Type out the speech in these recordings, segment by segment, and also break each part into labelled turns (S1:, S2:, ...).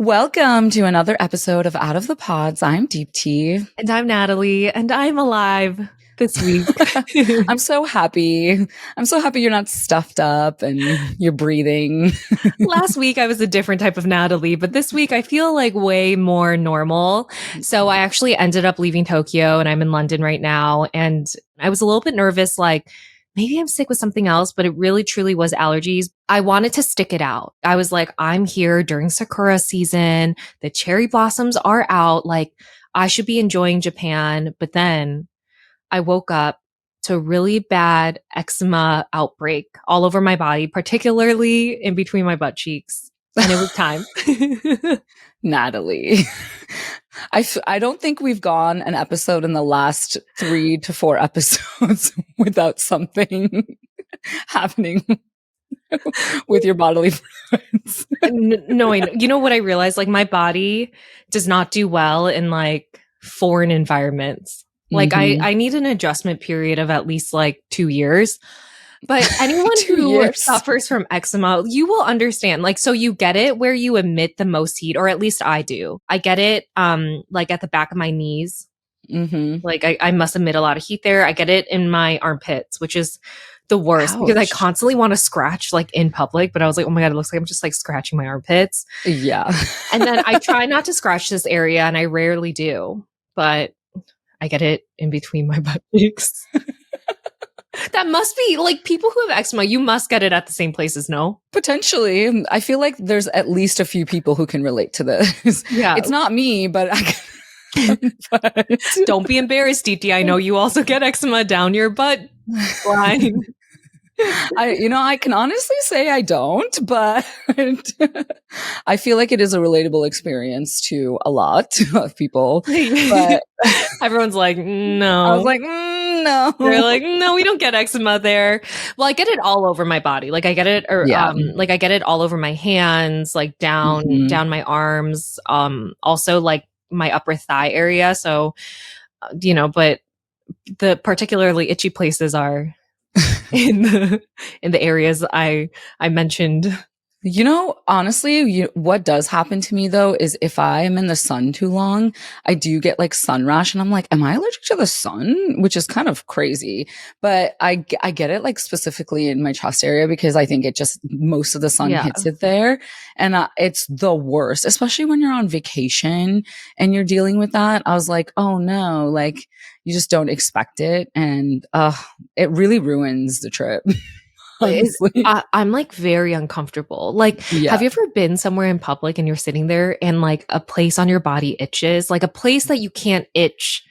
S1: Welcome to another episode of Out of the Pods. I'm Deep Tea.
S2: And I'm Natalie, and I'm alive this week.
S1: I'm so happy. I'm so happy you're not stuffed up and you're breathing.
S2: Last week, I was a different type of Natalie, but this week I feel like way more normal. So I actually ended up leaving Tokyo and I'm in London right now. And I was a little bit nervous, like, maybe I'm sick with something else, but it really truly was allergies. I wanted to stick it out. I was like, I'm here during Sakura season. The cherry blossoms are out. Like, I should be enjoying Japan. But then I woke up to a really bad eczema outbreak all over my body, particularly in between my butt cheeks. And it was time.
S1: Natalie. I don't think we've gone an episode in the last 3 to 4 episodes without something happening with your bodily fluids.
S2: No, you know what I realized? Like, my body does not do well in like foreign environments. Like, I need an adjustment period of at least like 2 years. But anyone who suffers from eczema, you will understand. Like, so you get it where you emit the most heat, or at least I do. I get it like at the back of my knees. Like, I must emit a lot of heat there. I get it in my armpits, which is the worst because I constantly want to scratch like in public, but I was like, oh my God, it looks like I'm just like scratching my armpits.
S1: Yeah.
S2: And then I try not to scratch this area, and I rarely do, but I get it in between my butt cheeks. That must be like people who have eczema, you must get it at the same places, no?
S1: Potentially. I feel like there's at least a few people who can relate to this. Yeah. It's not me, but
S2: but don't be embarrassed, DT. I know you also get eczema down your butt line.
S1: I can honestly say I don't, but I feel like it is a relatable experience to a lot of people. But
S2: everyone's like, no.
S1: I was like, no.
S2: They're like, no, we don't get eczema there. Well, I get it all over my body. Like I get it, like I get it all over my hands, like down my arms. Also like my upper thigh area. So, but the particularly itchy places are in the areas I mentioned.
S1: Honestly, what does happen to me though is if I am in the sun too long, I do get like sun rash, and I'm like, am I allergic to the sun? Which is kind of crazy. But I get it like specifically in my chest area because I think it just most of the sun hits it there, and it's the worst, especially when you're on vacation and you're dealing with that. I was like, oh no, like you just don't expect it, and it really ruins the trip.
S2: I'm like very uncomfortable. Like, have you ever been somewhere in public and you're sitting there and like a place on your body itches, like a place that you can't itch,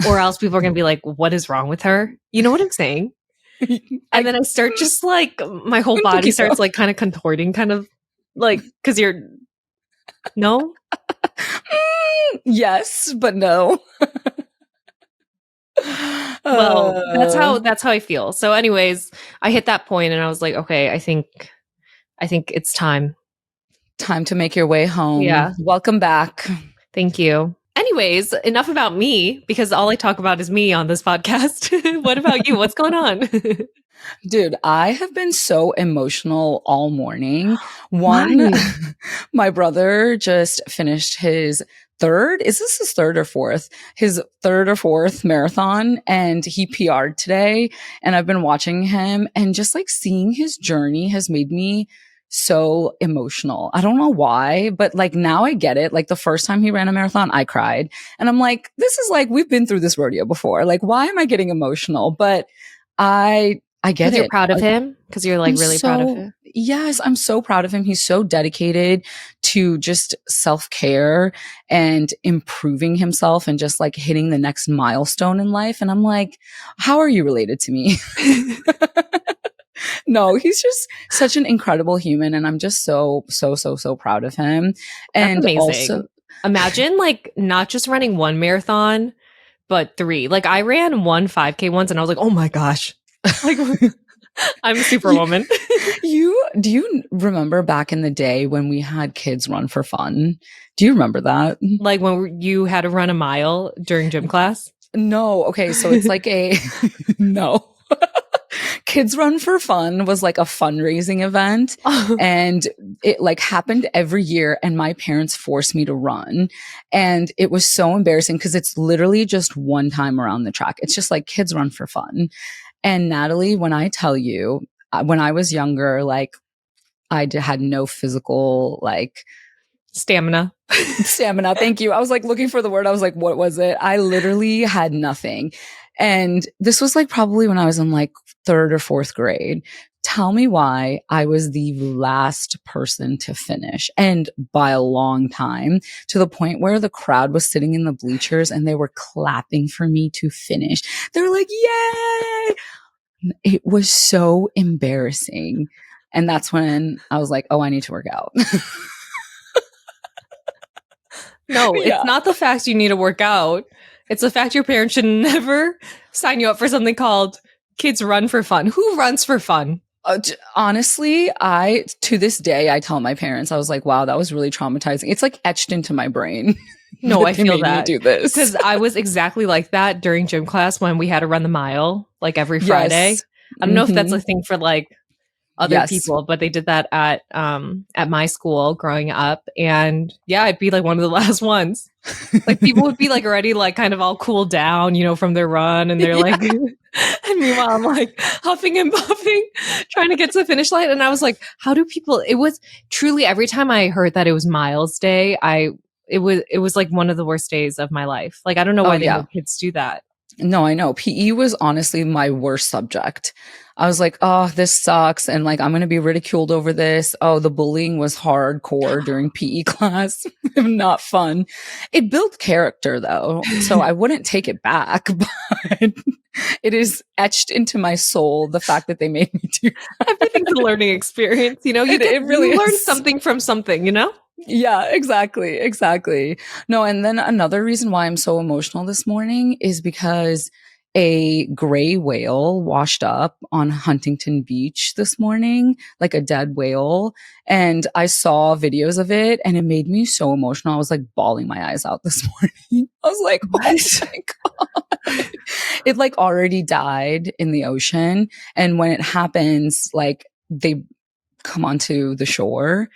S2: or else people are going to be like, what is wrong with her? You know what I'm saying? And then I start just like, my whole body starts like kind of contorting, kind of like, because you're, no?
S1: Yes, but no.
S2: Well, that's how I feel. So anyways, I hit that point and I was like, okay, I think it's time
S1: to make your way home.
S2: Yeah.
S1: Welcome back.
S2: Thank you. Anyways, enough about me, because all I talk about is me on this podcast. What about you? What's going on?
S1: Dude, I have been so emotional all morning. One, my brother just finished his third or fourth marathon, and he PR'd today, and I've been watching him, and just like seeing his journey has made me so emotional. I don't know why, but like now I get it. Like the first time he ran a marathon, I cried, and I'm like, this is like, we've been through this rodeo before. Like, why am I getting emotional? But I get it.
S2: You're proud of him? Because you're like really proud of him?
S1: Yes, I'm so proud of him. He's so dedicated to just self-care and improving himself and just like hitting the next milestone in life. And I'm like, how are you related to me? No, he's just such an incredible human. And I'm just so proud of him. And
S2: that's amazing.
S1: Also,
S2: imagine like not just running one marathon, but 3. Like I ran one 5K once and I was like, oh my gosh. Like, I'm a superwoman.
S1: Do you remember back in the day when we had kids run for fun? Do you remember that?
S2: Like when you had to run a mile during gym class?
S1: No. Okay. So it's like no. Kids Run for Fun was like a fundraising event, and it like happened every year, and my parents forced me to run. And it was so embarrassing because it's literally just one time around the track. It's just like Kids Run for Fun. And Natalie, when I tell you, when I was younger, like had no physical like
S2: Stamina.
S1: Thank you. I was like looking for the word. I was like, what was it? I literally had nothing. And this was like probably when I was in like third or fourth grade. Tell me why I was the last person to finish, and by a long time, to the point where the crowd was sitting in the bleachers and they were clapping for me to finish. They were like, yay! It was so embarrassing. And that's when I was like, oh, I need to work out.
S2: No, it's not the fact you need to work out. It's the fact your parents should never sign you up for something called Kids Run for Fun. Who runs for fun?
S1: Honestly, to this day, I tell my parents, I was like, wow, that was really traumatizing. It's like etched into my brain.
S2: No, I feel that.
S1: Do this
S2: because I was exactly like that during gym class when we had to run the mile like every Friday.
S1: Yes.
S2: I don't know if that's a thing for like other
S1: Yes.
S2: people, but they did that at my school growing up. And yeah, I'd be like one of the last ones. Like people would be like already like kind of all cooled down, you know, from their run, and they're like and meanwhile I'm like huffing and puffing trying to get to the finish line. And I was like, how do people, it was truly every time I heard that it was Miles Day, it was like one of the worst days of my life. Like I don't know why they let kids do that.
S1: No, I know. PE was honestly my worst subject. I was like, oh, this sucks. And like, I'm going to be ridiculed over this. Oh, the bullying was hardcore during PE class. Not fun. It built character though. So I wouldn't take it back, but it is etched into my soul. The fact that they made me do that.
S2: Everything's a learning experience. You know, you learn something from something, you know?
S1: Yeah, exactly. No, and then another reason why I'm so emotional this morning is because a gray whale washed up on Huntington Beach this morning, like a dead whale. And I saw videos of it and it made me so emotional. I was like bawling my eyes out this morning. I was like, oh my God. It like already died in the ocean. And when it happens, like they come onto the shore.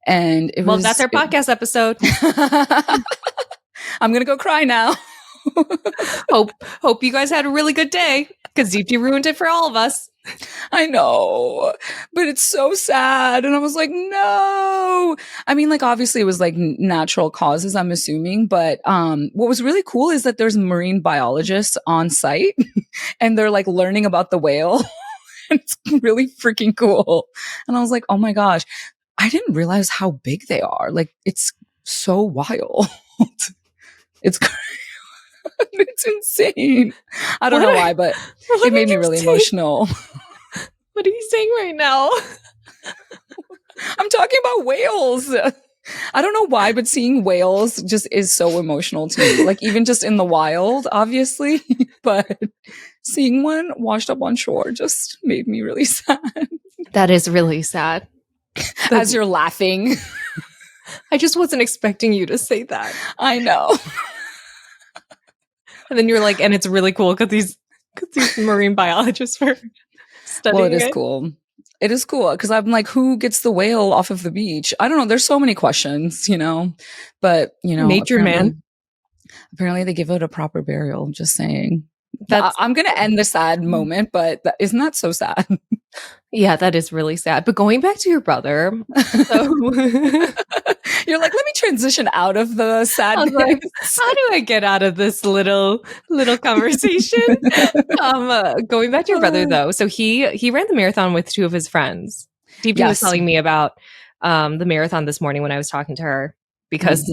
S1: And it was,
S2: that's our podcast episode.
S1: I'm going to go cry now.
S2: Hope you guys had a really good day, because Deepti ruined it for all of us.
S1: I know, but it's so sad. And I was like, no. I mean, like, obviously it was like natural causes, I'm assuming. But what was really cool is that there's marine biologists on site and they're like learning about the whale. It's really freaking cool. And I was like, oh my gosh, I didn't realize how big they are. Like, it's so wild. It's crazy. It's insane. I don't know why, but it made me really emotional.
S2: What are you saying right now?
S1: I'm talking about whales. I don't know why, but seeing whales just is so emotional to me. Like even just in the wild, obviously, but seeing one washed up on shore just made me really sad.
S2: That is really sad.
S1: As you're laughing.
S2: I just wasn't expecting you to say that.
S1: I know.
S2: And then you're like, and it's really cool because these marine biologists were studying it.
S1: Well, it is cool. It is cool because I'm like, who gets the whale off of the beach? I don't know. There's so many questions, you know, but you know,
S2: nature, man.
S1: Apparently they give it a proper burial. I'm just saying. I'm going to end the sad moment, but isn't that so sad?
S2: Yeah, that is really sad. But going back to your brother, so
S1: you're like, let me transition out of the sadness.
S2: Like, how do I get out of this little conversation? Going back to your brother though, so he ran the marathon with two of his friends. Deepti was telling me about the marathon this morning when I was talking to her, because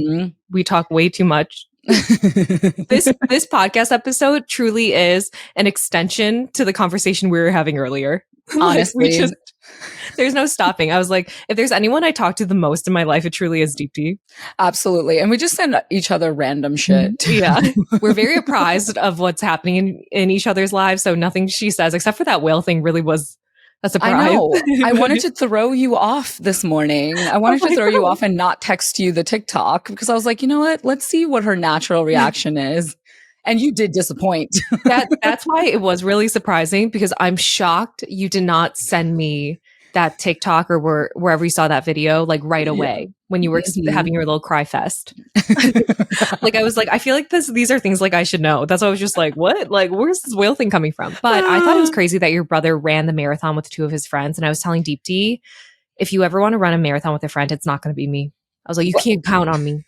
S2: we talk way too much. This podcast episode truly is an extension to the conversation we were having earlier.
S1: Honestly,
S2: there's no stopping. I was like, if there's anyone I talk to the most in my life, it truly is Deepti.
S1: Absolutely. And we just send each other random shit.
S2: Yeah. We're very apprised of what's happening in each other's lives. So nothing she says, except for that whale thing, really was a surprise.
S1: I know. I wanted to throw you off this morning. I wanted to throw you off and not text you the TikTok because I was like, you know what? Let's see what her natural reaction is. And you did disappoint.
S2: That's why it was really surprising, because I'm shocked you did not send me that TikTok or wherever you saw that video like right
S1: Yeah.
S2: away when you were
S1: Mhm.
S2: having your little cry fest. Like I was like, I feel like these are things like I should know. That's why I was just like, what? Like, where's this whale thing coming from? But I thought it was crazy that your brother ran the marathon with two of his friends. And I was telling Deep D, if you ever want to run a marathon with a friend, it's not going to be me. I was like, you
S1: What-
S2: can't count on me.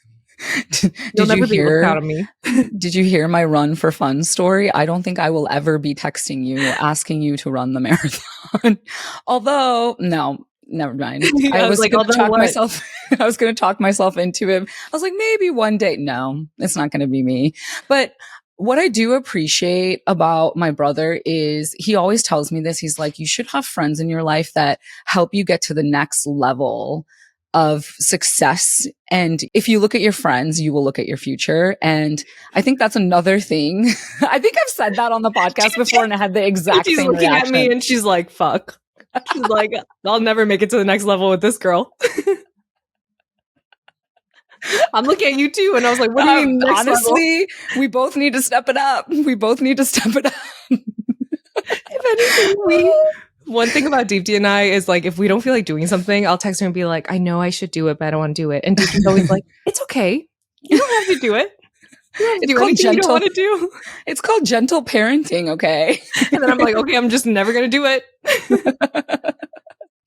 S2: You'll
S1: Did you
S2: never be able to count
S1: hear?
S2: on me.
S1: Did you hear my run for fun story? I don't think I will ever be texting you asking you to run the marathon. Although, no, never mind. I
S2: I was
S1: was
S2: like,
S1: going to
S2: although
S1: talk
S2: what?
S1: myself. I was going to talk myself into it. I was like, maybe one day. No, it's not going to be me. But what I do appreciate about my brother is he always tells me this. He's like, you should have friends in your life that help you get to the next level of success. And if you look at your friends, you will look at your future. And I think that's another thing. I think I've said that on the podcast before and I had the exact
S2: She's
S1: same
S2: looking at me
S1: reaction.
S2: and she's like, fuck. She's like, I'll never make it to the next level with this girl. I'm looking at you too. And I was like, what do you mean next
S1: Honestly, we both need to step it up. We both need to step it up.
S2: If anything, one thing about Deep D and I is like, if we don't feel like doing something, I'll text her and be like, I know I should do it, but I don't want to do it. And Deep D's always like, it's okay. You don't have to do it. You don't have to
S1: It's
S2: do
S1: called
S2: anything you don't
S1: gentle.
S2: want to do.
S1: It's called gentle parenting, okay?
S2: And then I'm like, okay, I'm just never going to do it.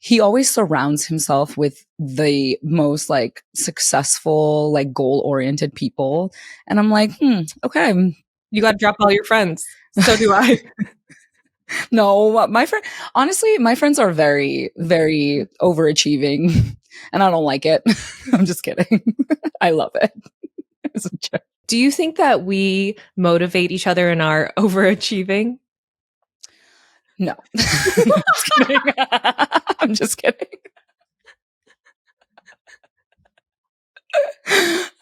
S1: He always surrounds himself with the most like successful, like goal oriented people. And I'm like, okay.
S2: You got to drop all your friends. So do I.
S1: No, my friend, honestly, my friends are very, very overachieving and I don't like it. I'm just kidding. I love it. It's a joke.
S2: Do you think that we motivate each other in our overachieving?
S1: No. I'm just kidding. I'm just kidding.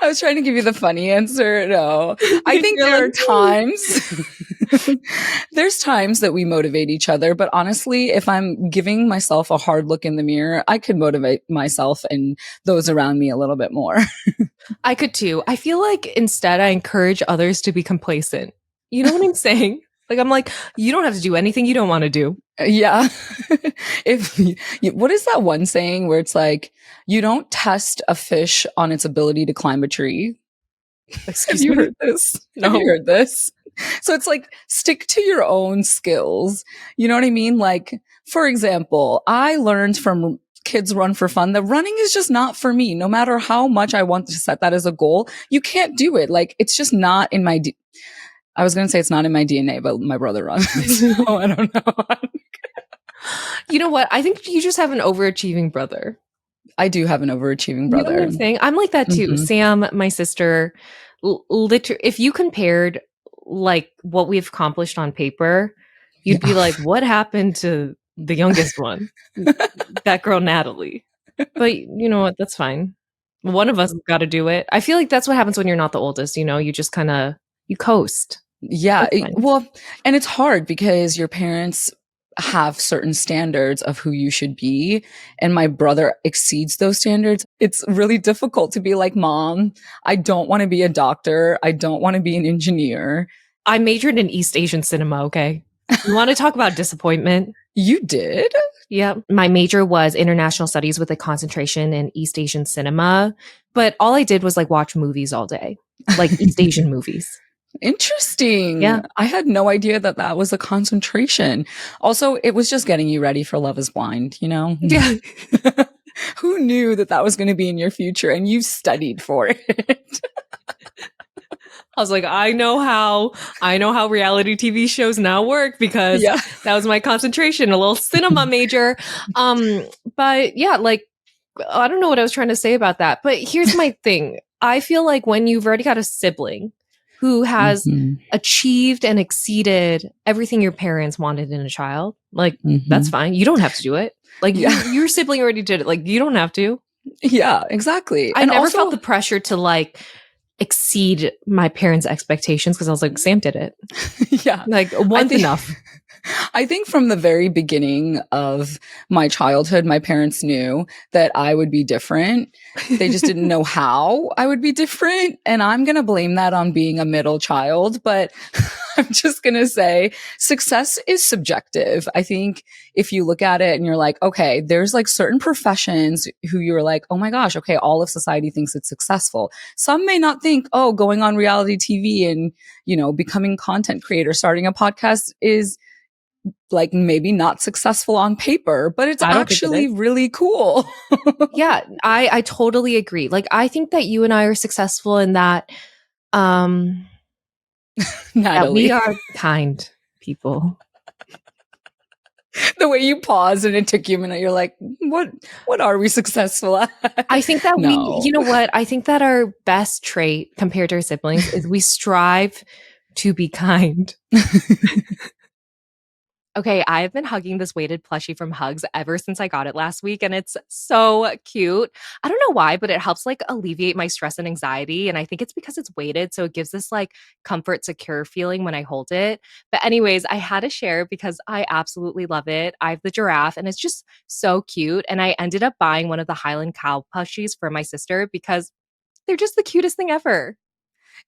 S1: I was trying to give you the funny answer. No, I think there are times, there's times that we motivate each other. But honestly, if I'm giving myself a hard look in the mirror, I could motivate myself and those around me a little bit more.
S2: I could too. I feel like instead I encourage others to be complacent. You know what I'm saying? Like, I'm like, you don't have to do anything you don't want to do.
S1: Yeah. What is that one saying where it's like, you don't test a fish on its ability to climb a tree?
S2: Excuse
S1: Have you
S2: me?
S1: heard this?
S2: No.
S1: Have you heard this? So it's like, stick to your own skills. You know what I mean? Like, for example, I learned from Kids Run for Fun that running is just not for me. No matter how much I want to set that as a goal, you can't do it. Like, it's just not in my I was going to say it's not in my DNA, but my brother runs. So I don't know.
S2: You know what? I think you just have an overachieving brother.
S1: I do have an overachieving
S2: You know
S1: brother.
S2: what I'm saying? I'm like that too.
S1: Mhm.
S2: Sam, my sister, if you compared like what we've accomplished on paper, you'd be like, what happened to the youngest one? That girl, Natalie. But you know what? That's fine. One of us got to do it. I feel like that's what happens when you're not the oldest. You know, you just kind of, you coast.
S1: Yeah.
S2: That's fine.
S1: Well, and it's hard because your parents have certain standards of who you should be. And my brother exceeds those standards. It's really difficult to be like, Mom, I don't want to be a doctor. I don't want to be an engineer.
S2: I majored in East Asian cinema. Okay. You want to talk about disappointment?
S1: You did?
S2: Yeah. My major was international studies with a concentration in East Asian cinema. But all I did was like watch movies all day, like East Asian movies.
S1: Interesting.
S2: Yeah.
S1: I had no idea that that was a concentration. Also, it was just getting you ready for Love is Blind, you know?
S2: Yeah.
S1: Who knew that that was going to be in your future and you studied for it?
S2: I was like, I know how reality TV shows now work because that was my concentration, a little cinema major. But yeah, like, I don't know what I was trying to say about that. But here's my thing. I feel like when you've already got a sibling who has achieved and exceeded everything your parents wanted in a child, like, that's fine. You don't have to do it. Like, your sibling already did it. Like, you don't have to.
S1: Yeah, exactly.
S2: I never felt the pressure to like exceed my parents' expectations because I was like, Sam did it.
S1: Yeah.
S2: Like, one's enough.
S1: I think from the very beginning of my childhood, my parents knew that I would be different. They just didn't know how I would be different. And I'm going to blame that on being a middle child. But I'm just going to say success is subjective. I think if you look at it and you're like, okay, there's like certain professions who you're like, oh my gosh, okay, all of society thinks it's successful. Some may not think, oh, going on reality TV and, becoming content creator, starting a podcast is like maybe not successful on paper, but it's
S2: I don't think it
S1: actually
S2: is.
S1: really cool.
S2: Yeah, I totally agree. Like I think that you and I are successful in that um that we
S1: Natalie,
S2: are kind people.
S1: the way you paused and it took you a minute, you're like, what are we successful at?
S2: I think that you
S1: No.
S2: know what? I think that our best trait compared to our siblings is we strive to be kind. Okay, I've been hugging this weighted plushie from Hugs ever since I got it last week, and it's so cute. I don't know why, but it helps like alleviate my stress and anxiety. And I think it's because it's weighted, so it gives this like comfort, secure feeling when I hold it. But, anyways, I had to share it because I absolutely love it. I have the giraffe, and it's just so cute. And I ended up buying one of the Highland cow plushies for my sister because they're just the cutest thing ever.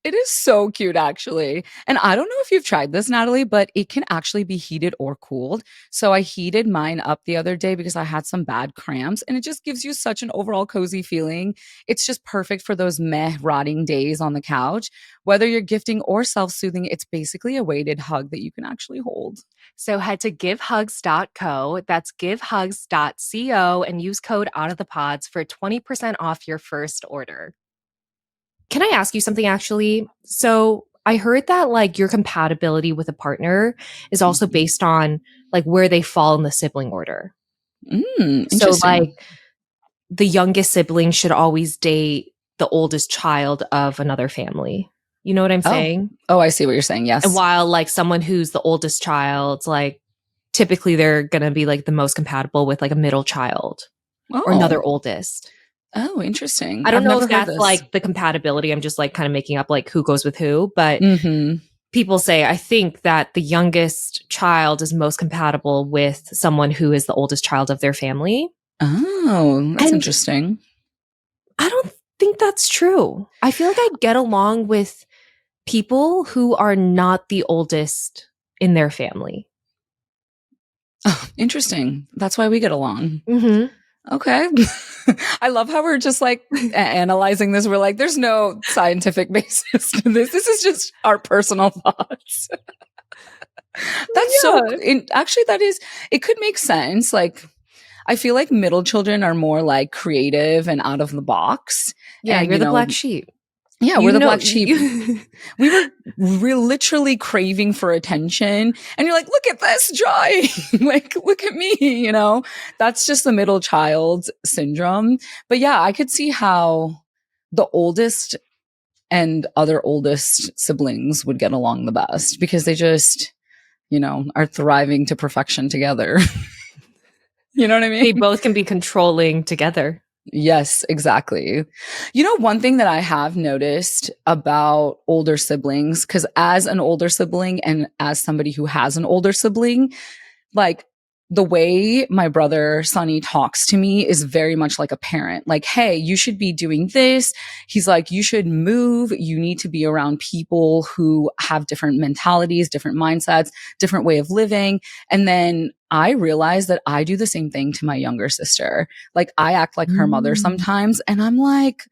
S1: It is so cute, actually. And I don't know if you've tried this, Natalie, but it can actually be heated or cooled. So I heated mine up the other day because I had some bad cramps, and it just gives you such an overall cozy feeling. It's just perfect for those meh rotting days on the couch. Whether you're gifting or self soothing, it's basically a weighted hug that you can actually hold.
S2: So head to givehugs.co, that's givehugs.co, and use code out of the pods for 20% off your first order. Can I ask you something actually? So I heard that like your compatibility with a partner is also
S1: Mhm.
S2: based on like where they fall in the sibling order. So
S1: Interesting.
S2: like the youngest sibling should always date the oldest child of another family. You know what I'm
S1: Oh,
S2: saying?
S1: oh, I see what you're saying.
S2: And
S1: Yes.
S2: while like someone who's the oldest child, like typically they're going to be like the most compatible with like a middle child or
S1: Oh,
S2: another oldest.
S1: oh, interesting.
S2: I don't
S1: I've
S2: know
S1: never
S2: if
S1: heard
S2: that's
S1: this.
S2: like the compatibility. I'm just like kind of making up like who goes with who, but
S1: Hmm.
S2: people say I think that the youngest child is most compatible with someone who is the oldest child of their family.
S1: Oh, that's
S2: And
S1: interesting.
S2: I don't think that's true. I feel like I get along with people who are not the oldest in their family.
S1: Oh, interesting. That's why we get along.
S2: Hmm.
S1: Okay. I love how we're just like analyzing this. We're like, there's no scientific basis to this. This is just our personal thoughts. That's so,
S2: Yeah.
S1: actually, that is, it could make sense. Like, I feel like middle children are more like creative and out of the box.
S2: Yeah,
S1: And,
S2: you're the black sheep.
S1: yeah, we're
S2: You
S1: the
S2: know,
S1: black sheep.
S2: you
S1: We were literally craving for attention, and you're like, look at this drawing. Like, look at me, that's just the middle child syndrome. But yeah, I could see how the oldest and other oldest siblings would get along the best because they just, are thriving to perfection together. You know what I
S2: they
S1: mean?
S2: both can be controlling together.
S1: Yes, exactly. One thing that I have noticed about older siblings, because as an older sibling and as somebody who has an older sibling, like the way my brother Sonny talks to me is very much like a parent. Like, hey, you should be doing this. He's like, you should move. You need to be around people who have different mentalities, different mindsets, different way of living. And then I realized that I do the same thing to my younger sister. Like, I act like her mother
S2: Mm.
S1: sometimes. And I'm like,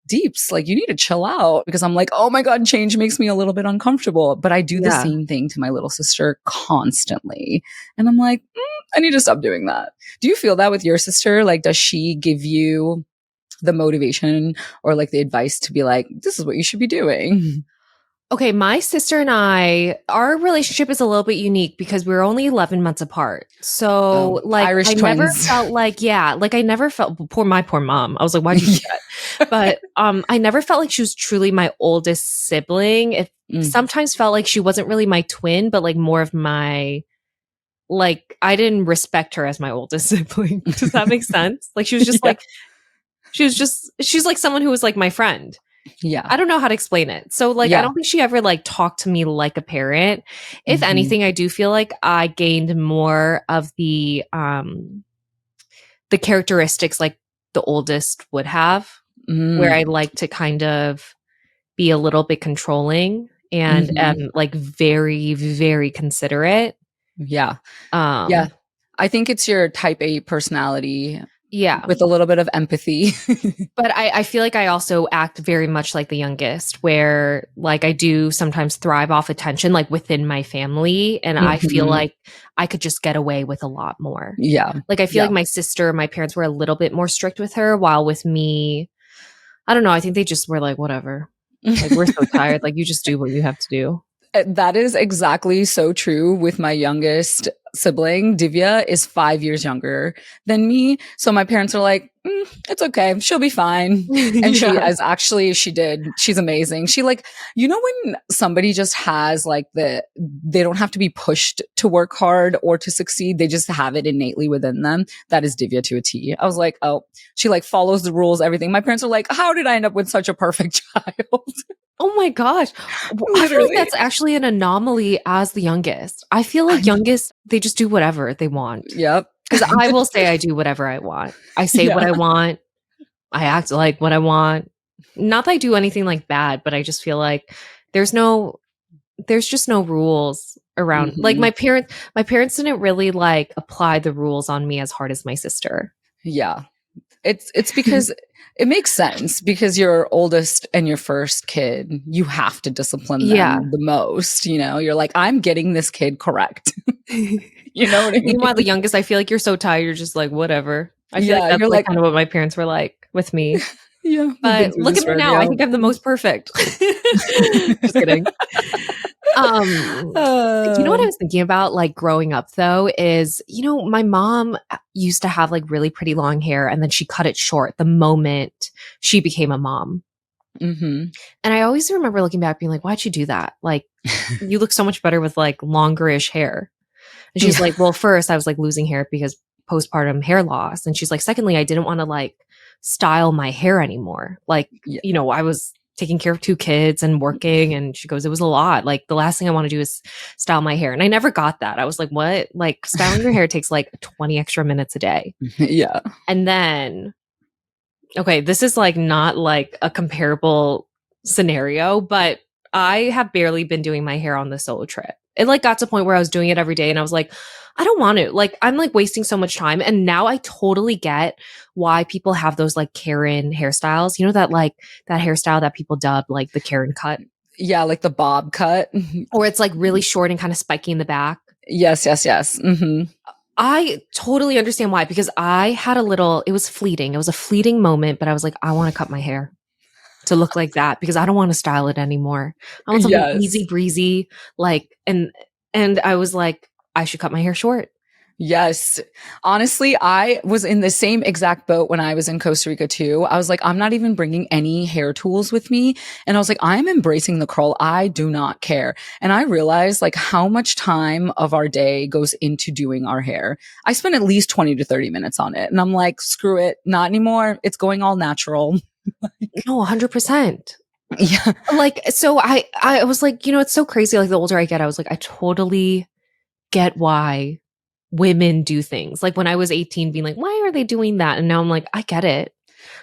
S1: Deeps, like you need to chill out because I'm like, oh my God, change makes me a little bit uncomfortable. But I do the
S2: Yeah.
S1: same thing to my little sister constantly. And I'm like, I need to stop doing that. Do you feel that with your sister? Like, does she give you the motivation or like the advice to be like, this is what you should be doing?
S2: Okay, my sister and our relationship is a little bit unique because we're only 11 months apart.
S1: Oh,
S2: So, like,
S1: Irish
S2: I never
S1: twins.
S2: felt like, yeah, like I never felt poor mom. I was like, why'd you do
S1: Yeah.
S2: that? But I never felt like she was truly my oldest sibling. It
S1: Mm.
S2: sometimes felt like she wasn't really my twin, but like more of my, like, I didn't respect her as my oldest sibling. Does that make sense? Like, she was just
S1: Yeah.
S2: like, she's like someone who was like my friend.
S1: Yeah.
S2: I don't know how to explain it. So like I
S1: Yeah.
S2: don't think she ever like talked to me like a parent. If
S1: Hmm.
S2: anything, I do feel like I gained more of the characteristics like the oldest would have, where I
S1: Mm.
S2: like to kind of be a little bit controlling and
S1: Hmm.
S2: like very, very considerate.
S1: Yeah. Yeah.
S2: Um,
S1: I think it's your type A personality
S2: yeah.
S1: with a little bit of empathy.
S2: But I feel like I also act very much like the youngest, where like I do sometimes thrive off attention, like within my family. And I feel
S1: Hmm.
S2: like I could just get away with a lot more.
S1: Yeah.
S2: Like I feel like
S1: Yeah.
S2: my sister, my parents were a little bit more strict with her, while with me, I don't know. I think they just were like, whatever. Like we're so tired. Like you just do what you have to do.
S1: That is exactly so true with my youngest sibling. Divya is 5 years younger than me. So my parents are like, it's okay. She'll be fine. And she
S2: Yeah.
S1: is actually, she did. She's amazing. She like, when somebody just has like they don't have to be pushed to work hard or to succeed. They just have it innately within them. That is Divya to a T. I was like, oh, she like follows the rules, everything. My parents are like, how did I end up with such a perfect child?
S2: Oh my gosh. I feel like
S1: Literally.
S2: that's actually an anomaly as the youngest. I feel
S1: I
S2: like
S1: know.
S2: youngest, they just do whatever they want.
S1: Yep.
S2: Because I will say I do whatever I want. I say what
S1: Yeah.
S2: I want. I act like what I want. Not that I do anything like bad, but I just feel like there's no, there's just no rules around. Like
S1: Hmm.
S2: my parents didn't really like apply the rules on me as hard as my sister.
S1: Yeah. It's because it makes sense because you're oldest and your first kid, you have to discipline
S2: Yeah.
S1: them the most. You're like, I'm getting this kid correct. You know what I mean?
S2: Meanwhile, the youngest, I feel like you're so tired, you're just like, whatever. I feel like
S1: Yeah.
S2: that's
S1: You're
S2: like
S1: like,
S2: kind of what my parents were like with me.
S1: yeah, we've been
S2: But
S1: through
S2: look at
S1: this
S2: me now. I
S1: rodeo.
S2: think I'm the most perfect. Just kidding. You know what I
S1: uh,
S2: was thinking about like growing up though is, my mom used to have like really pretty long hair and then she cut it short the moment she became a mom.
S1: hmm.
S2: And I always remember looking back being like, why'd you do that? Like you look so much better with like longerish hair. And she's
S1: Yeah.
S2: like, well, first I was like losing hair because postpartum hair loss. And she's like, secondly, I didn't want to like style my hair anymore. Like,
S1: Yeah.
S2: I was taking care of two kids and working. And she goes, it was a lot. Like, the last thing I want to do is style my hair. And I never got that. I was like, what? Like, styling your hair takes like 20 extra minutes a day.
S1: Yeah.
S2: And then, okay, this is like not like a comparable scenario, but I have barely been doing my hair on the solo trip. It like got to a point where I was doing it every day and I was like, I don't want to. Like, I'm like wasting so much time. And now I totally get why people have those like Karen hairstyles. You know, that like that hairstyle that people dub like the Karen cut,
S1: Yeah. Like the bob cut.
S2: or it's like really short and kind of spiky in the back.
S1: Yes. Yes. Yes. Hmm.
S2: I totally understand why, because I had it was fleeting. It was a fleeting moment, but I was like, I want to cut my hair to look like that because I don't want to style it anymore. I want something
S1: Yes.
S2: easy breezy, like and I was like, I should cut my hair short.
S1: Yes. Honestly, I was in the same exact boat when I was in Costa Rica too. I was like, I'm not even bringing any hair tools with me. And I was like, I'm embracing the curl. I do not care. And I realized like how much time of our day goes into doing our hair. I spend at least 20 to 30 minutes on it. And I'm like, screw it. Not anymore. It's going all natural.
S2: No, 100%.
S1: Yeah.
S2: Like, so I was like, it's so crazy. Like the older I get, I was like, I totally get why women do things. Like when I was 18, being like, why are they doing that? And now I'm like, I get it.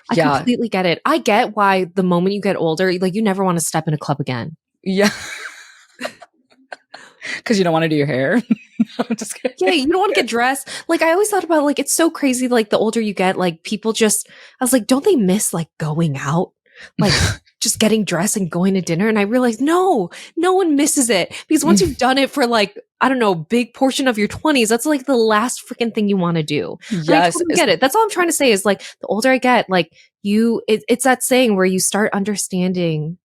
S2: I
S1: Yeah.
S2: completely get it. I get why the moment you get older, like you never want to step in a club again.
S1: Yeah. Because you don't want to do your hair. I'm just
S2: Yeah,
S1: kidding.
S2: you don't want to get dressed. Like I always thought about like it's so crazy. Like the older you get, like people just I was like, don't they miss like going out? Like just getting dressed and going to dinner. And I realized no, no one misses it. Because once you've done it for like, I don't know, big portion of your 20s, that's like the last freaking thing you want to do. And I
S1: Yes.
S2: totally get it. That's all I'm trying to say is like the older I get, like it's that saying where you start understanding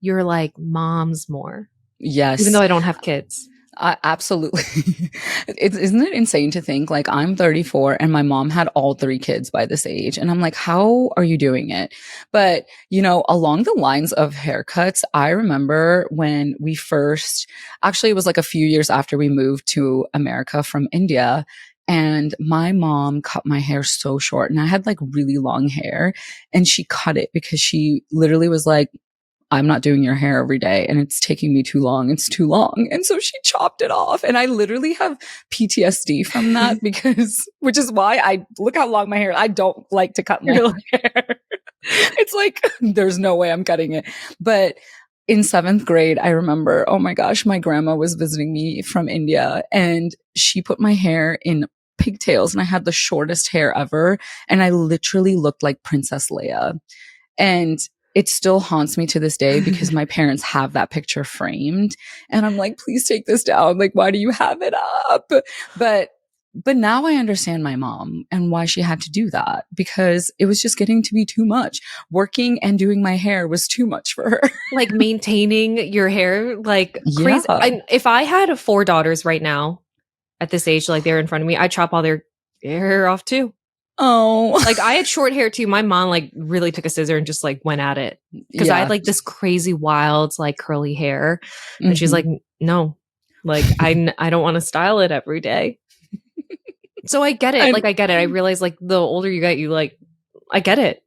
S2: your like moms more, even though
S1: Yes.
S2: I don't have kids.
S1: Absolutely. Isn't it insane to think like I'm 34 and my mom had all three kids by this age? And I'm like, how are you doing it? But, along the lines of haircuts, I remember when we first, actually, it was like a few years after we moved to America from India. and my mom cut my hair so short, and I had like really long hair, and she cut it because she literally was like, I'm not doing your hair every day and it's taking me too long. It's too long. And so she chopped it off. And I literally have PTSD from that because, which is why I look how long my hair, I don't like to cut my hair. It's like, there's no way I'm cutting it. But in seventh grade, I remember, oh my gosh, my grandma was visiting me from India and she put my hair in pigtails and I had the shortest hair ever. And I literally looked like Princess Leia. And it still haunts me to this day because my parents have that picture framed. And I'm like, please take this down. Like, why do you have it up? But now I understand my mom and why she had to do that because it was just getting to be too much. Working and doing my hair was too much for her.
S2: Like maintaining your hair, like crazy.
S1: Yeah.
S2: If I had 4 daughters right now at this age, like they're in front of me, I'd chop all their hair off too.
S1: Oh,
S2: Like I had short hair too. My mom like really took a scissor and just like went at it because I had like this crazy wild like curly hair, and she's like, no, like I don't want to style it every day. So I get it. Like I get it. I realize like the older you get, you like I get it.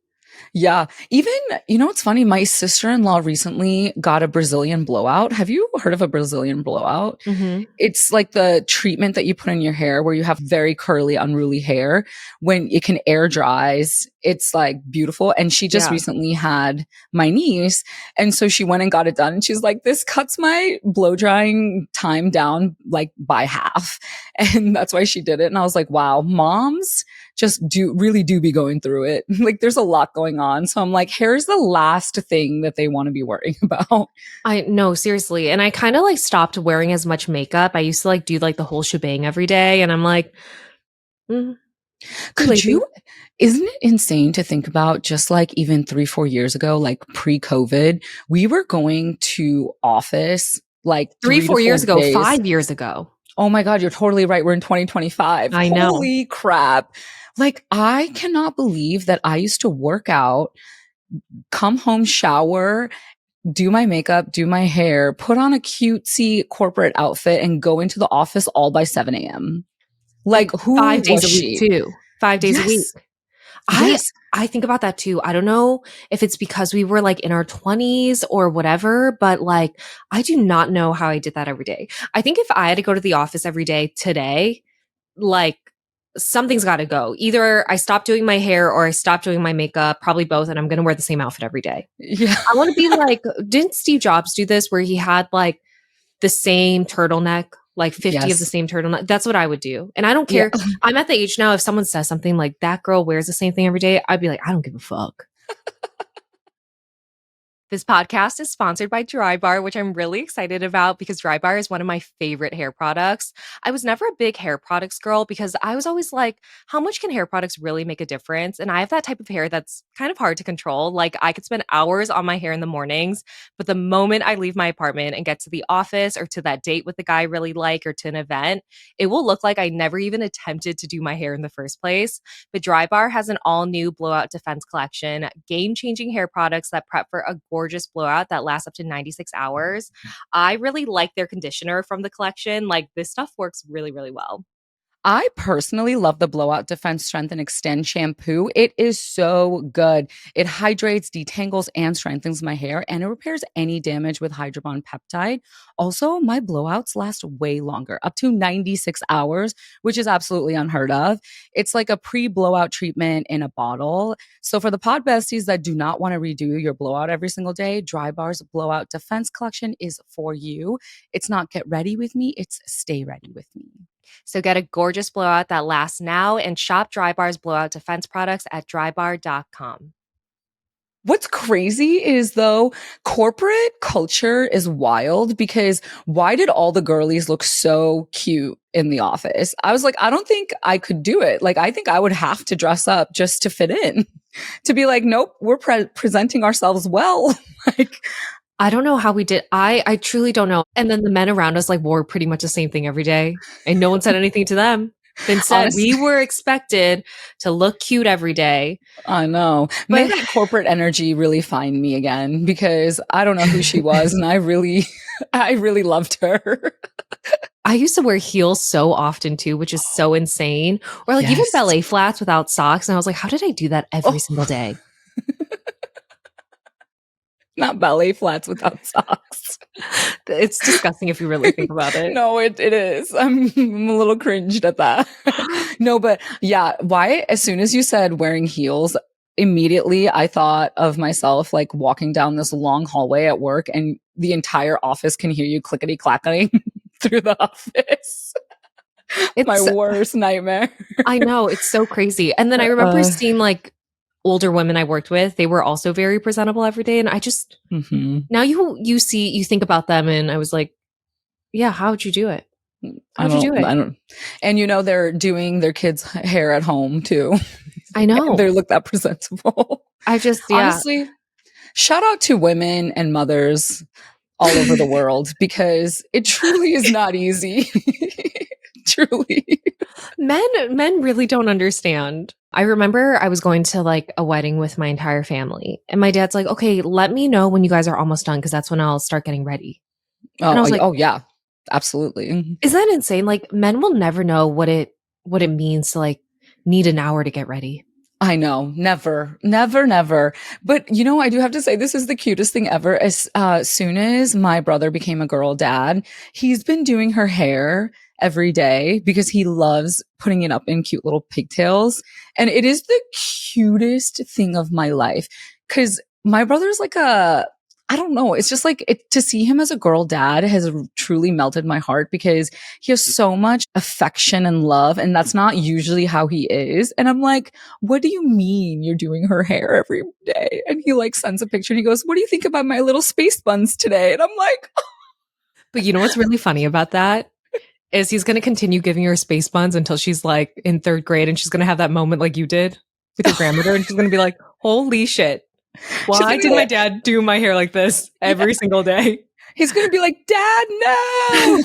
S1: Yeah. Even, you know, what's funny? My sister-in-law recently got a Brazilian blowout. Have you heard of a Brazilian blowout?
S2: Mm-hmm.
S1: It's like the treatment that you put in your hair where you have very curly, unruly hair. When it can air dries, it's like beautiful. And she just recently had my niece. And so she went and got it done. And she's like, this cuts my blow drying time down like by half. And that's why she did it. And I was like, wow, moms just really do be going through it. Like there's a lot going on. So I'm like, hair is the last thing that they want to be worrying about.
S2: I know, seriously. And I kind of like stopped wearing as much makeup. I used to like do like the whole shebang every day. And I'm like,
S1: could you, isn't it insane to think about just like even 3-4 years ago, like pre-COVID, we were going to office like
S2: 3-4 years ago,
S1: days.
S2: 5 years ago.
S1: Oh my God, you're totally right. We're in 2025.
S2: I know.
S1: Holy crap. Like, I cannot believe that I used to work out, come home, shower, do my makeup, do my hair, put on a cutesy corporate outfit, and go into the office all by 7 a.m. Like, who
S2: 5 days
S1: was
S2: a week too? 5 days a week. I think about that too. I don't know if it's because we were like in our 20s or whatever, but like, I do not know how I did that every day. I think if I had to go to the office every day today, like something's got to go. Either I stop doing my hair or I stop doing my makeup, probably both, and I'm going to wear the same outfit every day.
S1: Yeah.
S2: I want to be like, didn't Steve Jobs do this where he had like the same turtleneck, like 50 of the same turtleneck? That's what I would do. And I don't care. Yeah. I'm at the age now, if someone says something like that girl wears the same thing every day, I'd be like, I don't give a fuck. This podcast is sponsored by Drybar, which I'm really excited about because Drybar is one of my favorite hair products. I was never a big hair products girl because I was always like, how much can hair products really make a difference? And I have that type of hair that's kind of hard to control. Like I could spend hours on my hair in the mornings, but the moment I leave my apartment and get to the office or to that date with the guy I really like or to an event, it will look like I never even attempted to do my hair in the first place. But Drybar has an all-new blowout defense collection, game-changing hair products that prep for a gorgeous blowout that lasts up to 96 hours. I really like their conditioner from the collection. Like this stuff works really, really well.
S1: I personally love the Blowout Defense Strength and Extend shampoo. It is so good. It hydrates, detangles, and strengthens my hair, and it repairs any damage with Hydrobond Peptide. Also, my blowouts last way longer, up to 96 hours, which is absolutely unheard of. It's like a pre-blowout treatment in a bottle. So for the pod besties that do not want to redo your blowout every single day, Drybar's Blowout Defense Collection is for you. It's not get ready with me, it's stay ready with me.
S2: So get a gorgeous blowout that lasts now and shop Drybar's blowout defense products at drybar.com.
S1: What's crazy is though, corporate culture is wild because why did all the girlies look so cute in the office? I was like, I don't think I could do it. Like, I think I would have to dress up just to fit in, to be like, nope, we're presenting ourselves well. Like,
S2: I don't know how we did. I truly don't know. And then the men around us like wore pretty much the same thing every day. And no one said anything to them. Instead, honestly, we were expected to look cute every day.
S1: I know. May that corporate energy really find me again because I don't know who she was and I really loved her.
S2: I used to wear heels so often too, which is so insane. Or like even
S1: Yes.
S2: ballet flats without socks. And I was like, how did I do that every
S1: Oh,
S2: single day?
S1: not ballet flats without socks.
S2: It's disgusting if you really think about it.
S1: No, it is. I'm a little cringed at that. No, but yeah, why? As soon as you said wearing heels, immediately I thought of myself like walking down this long hallway at work and the entire office can hear you clickety clacking through the office. My
S2: It's,
S1: worst nightmare.
S2: I know, it's so crazy. And then I remember
S1: Uh,
S2: seeing like older women I worked with, they were also very presentable every day. And I just,
S1: mhm.
S2: now you think about them and I was like, yeah, how'd you do it? How'd you do it?
S1: I don't, and they're doing their kids' hair at home too.
S2: I
S1: And
S2: know.
S1: they look that presentable.
S2: I just, yeah.
S1: Honestly, shout out to women and mothers all over the world because it truly is not easy. Truly.
S2: Men really don't understand. I remember I was going to like a wedding with my entire family and my dad's like, "Okay, let me know when you guys are almost done because that's when I'll start getting ready." And I
S1: Oh,
S2: was like,
S1: oh yeah, absolutely.
S2: "Is that insane? Like men will never know what it means to like need an hour to get ready."
S1: I know, never, never, never. But I do have to say, this is the cutest thing ever. As soon as my brother became a girl dad, he's been doing her hair every day because he loves putting it up in cute little pigtails, and it is the cutest thing of my life. Because my brother's like I don't know. It's just like to see him as a girl dad has truly melted my heart because he has so much affection and love, and that's not usually how he is. And I'm like, what do you mean you're doing her hair every day? And he like sends a picture and he goes, what do you think about my little space buns today? And I'm like,
S2: But you know what's really funny about that? Is he's going to continue giving her space buns until she's like in third grade and she's going to have that moment like you did with your grandmother and she's going to be like, "Holy shit.
S1: she's
S2: Why
S1: gonna be
S2: did my
S1: like,
S2: dad do my hair like this
S1: yeah.
S2: every single day?"
S1: He's gonna be like, Dad, no,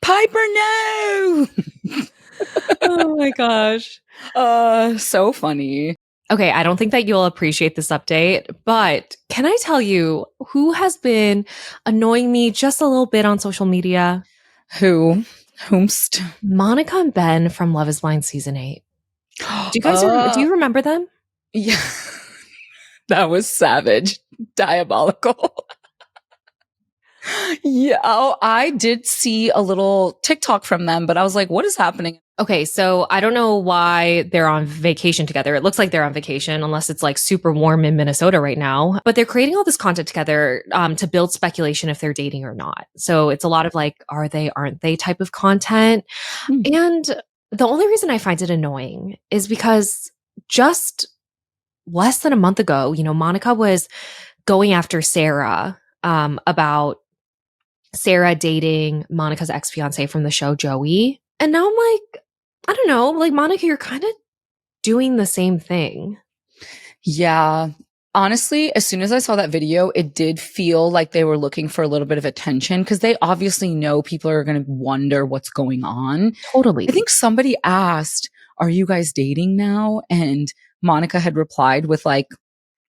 S1: Piper, no.
S2: Oh my gosh.
S1: So funny.
S2: Okay, I don't think that you'll appreciate this update, but can I tell you who has been annoying me just a little bit on social media?
S1: Who? Whomst?
S2: Monica and Ben from Love is Blind season 8. Do
S1: uh,
S2: you remember them?
S1: yeah, that was savage, diabolical. Yeah, oh, I did see a little TikTok from them, but I was like, what is happening?
S2: Okay, so I don't know why they're on vacation together. It looks like they're on vacation, unless it's like super warm in Minnesota right now. But they're creating all this content together to build speculation if they're dating or not. So it's a lot of like, are they, aren't they type of content.
S1: Hmm.
S2: And the only reason I find it annoying is because just less than a month ago, Monica was going after Sarah about Sarah dating Monica's ex fiance from the show, Joey. And now I'm like, I don't know, like Monica, you're kind of doing the same thing.
S1: Yeah. Honestly, as soon as I saw that video, it did feel like they were looking for a little bit of attention because they obviously know people are going to wonder what's going on. I
S2: Totally.
S1: think somebody asked, are you guys dating now? And Monica had replied with like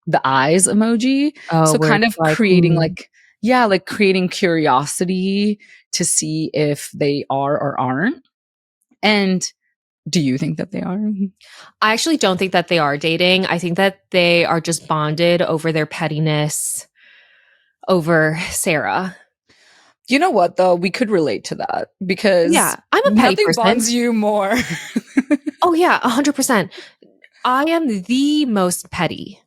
S1: the eyes emoji.
S2: Oh,
S1: So
S2: where
S1: kind
S2: it's
S1: of
S2: like,
S1: creating like, yeah, like creating curiosity to see if they are or aren't. And do you think that they are?
S2: I actually don't think that they are dating. I think that they are just bonded over their pettiness over Sarah.
S1: You know what, though? We could relate to that because
S2: Yeah, I'm a petty
S1: nothing
S2: person.
S1: bonds you more.
S2: Oh, yeah, 100%. I am the most petty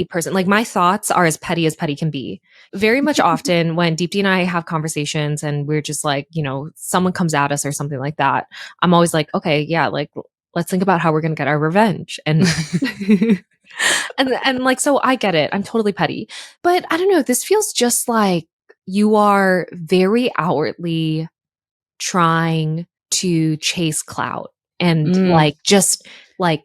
S2: person. Like my thoughts are as petty can be. Very much often when Deepti and I have conversations and we're just like, someone comes at us or something like that, I'm always like, okay, yeah, like let's think about how we're going to get our revenge. And and like, so I get it. I'm totally petty. But I don't know, this feels just like you are very outwardly trying to chase clout and
S1: Mm,
S2: like just like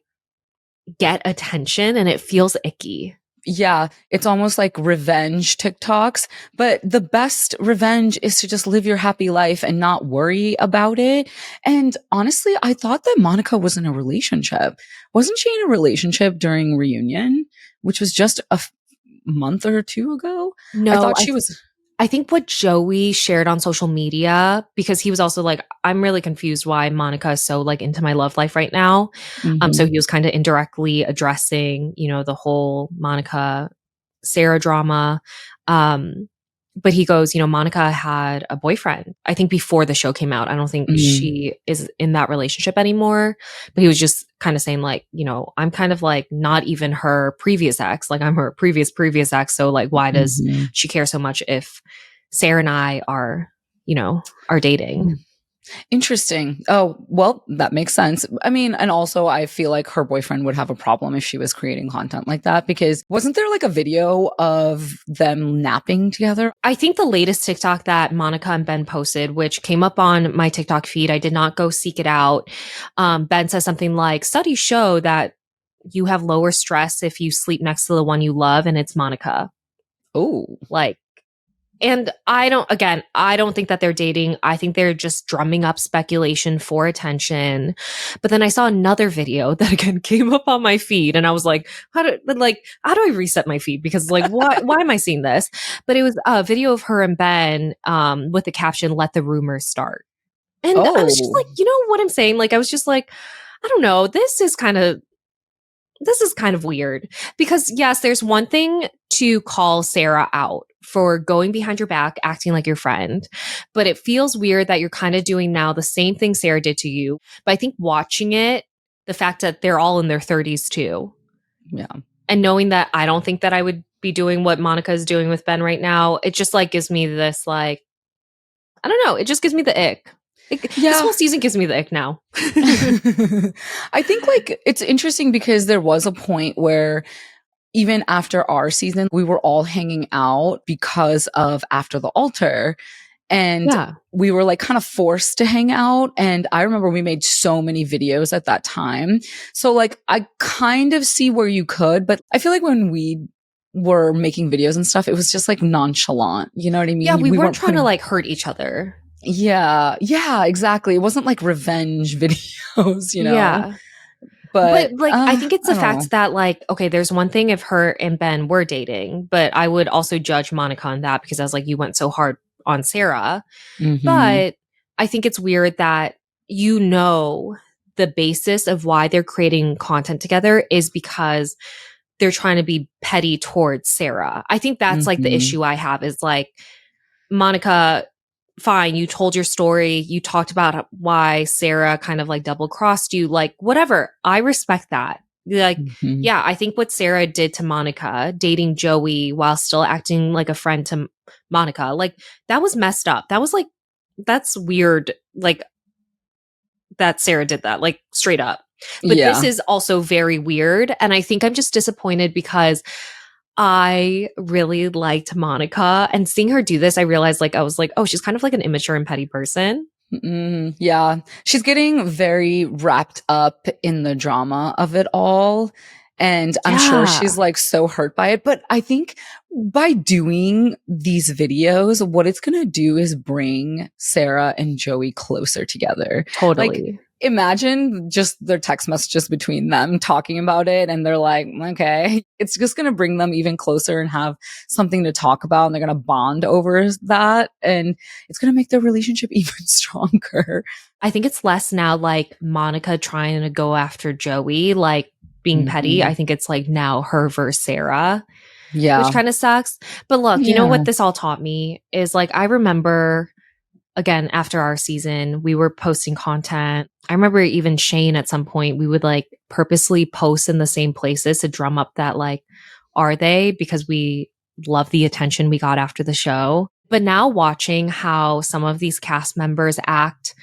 S2: get attention and it feels icky.
S1: yeah, it's almost like revenge TikToks, but the best revenge is to just live your happy life and not worry about it. And honestly, I thought that Monica was in a relationship. Wasn't she in a relationship during reunion, which was just a month or two ago? I
S2: No,
S1: thought she was.
S2: I think what Joey shared on social media, because he was also like, I'm really confused why Monica is so like into my love life right now. So
S1: Mhm.
S2: he was kind of indirectly addressing, the whole Monica Sarah drama. Um, but he goes, Monica had a boyfriend, I think before the show came out. I don't think
S1: Mm.
S2: she is in that relationship anymore. But he was just kind of saying, like, I'm kind of like not even her previous ex. Like, I'm her previous ex. So, like, why does
S1: Mhm.
S2: she care so much if Sarah and I are dating?
S1: Interesting. Oh, well, that makes sense. I mean, and also I feel like her boyfriend would have a problem if she was creating content like that because wasn't there like a video of them napping together?
S2: I think the latest TikTok that Monica and Ben posted, which came up on my TikTok feed, I did not go seek it out. Ben says something like, studies show that you have lower stress if you sleep next to the one you love, and it's Monica.
S1: Oh.
S2: Like, and I don't think that they're dating. I think they're just drumming up speculation for attention. But then I saw another video that again came up on my feed and I was like, how do I reset my feed? Because like, why am I seeing this? But it was a video of her and Ben, with the caption, "Let the rumors start." And I was just
S1: Oh.
S2: like, you know what I'm saying? Like, I was just like, I don't know. This is kind of weird because yes, there's one thing to call Sarah out for going behind your back, acting like your friend, but it feels weird that you're kind of doing now the same thing Sarah did to you. But I think watching it, the fact that they're all in their 30s too,
S1: Yeah.
S2: and knowing that I don't think that I would be doing what Monica is doing with Ben right now, it just like gives me this like, I don't know, it just gives me the ick. This
S1: Yeah.
S2: whole season gives me the ick now.
S1: I think like it's interesting because there was a point where even after our season, we were all hanging out because of After the Altar. And
S2: Yeah.
S1: we were like kind of forced to hang out. And I remember we made so many videos at that time. So like I kind of see where you could, but I feel like when we were making videos and stuff, it was just like nonchalant. You know what I
S2: Yeah,
S1: mean?
S2: we
S1: We
S2: weren't
S1: weren't
S2: trying to
S1: putting,
S2: like hurt each other.
S1: yeah, yeah, exactly. It wasn't like revenge videos,
S2: Yeah. But
S1: but
S2: like I think it's
S1: I
S2: the
S1: don't know.
S2: fact that like okay, there's one thing if her and Ben were dating, but I would also judge Monica on that because I was like you went so hard on Sarah.
S1: Hmm.
S2: But I think it's weird that the basis of why they're creating content together is because they're trying to be petty towards Sarah. I think that's like the
S1: Hmm.
S2: issue I have is like Monica, fine, you told your story, you talked about why Sarah kind of like double crossed you, like whatever. I respect that. Like,
S1: Hmm.
S2: yeah, I think what Sarah did to Monica, dating Joey while still acting like a friend to Monica, like that was messed up. That was like, that's weird. Like, that Sarah did that, like straight up. But this
S1: Yeah.
S2: is also very weird. And I think I'm just disappointed because I really liked Monica and seeing her do this, I realized like I was like, oh, she's kind of like an immature and petty person.
S1: Yeah. She's getting very wrapped up in the drama of it all. And I'm sure she's
S2: Yeah,
S1: like so hurt by it. But I think by doing these videos, what it's going to do is bring Sarah and Joey closer together. Like,
S2: totally.
S1: imagine just their text messages between them talking about it. And they're like, okay, it's just going to bring them even closer and have something to talk about. And they're going to bond over that. And it's going to make their relationship even stronger.
S2: I think it's less now like Monica trying to go after Joey, like being petty.
S1: Hmm.
S2: I think it's like now her versus Sarah, which
S1: Yeah.
S2: kind of sucks. But look, you know
S1: Yeah.
S2: what this all taught me is like I remember again after our season, we were posting content. I remember even Shane at some point, we would like purposely post in the same places to drum up that like, are they? Because we love the attention we got after the show. But now watching how some of these cast members act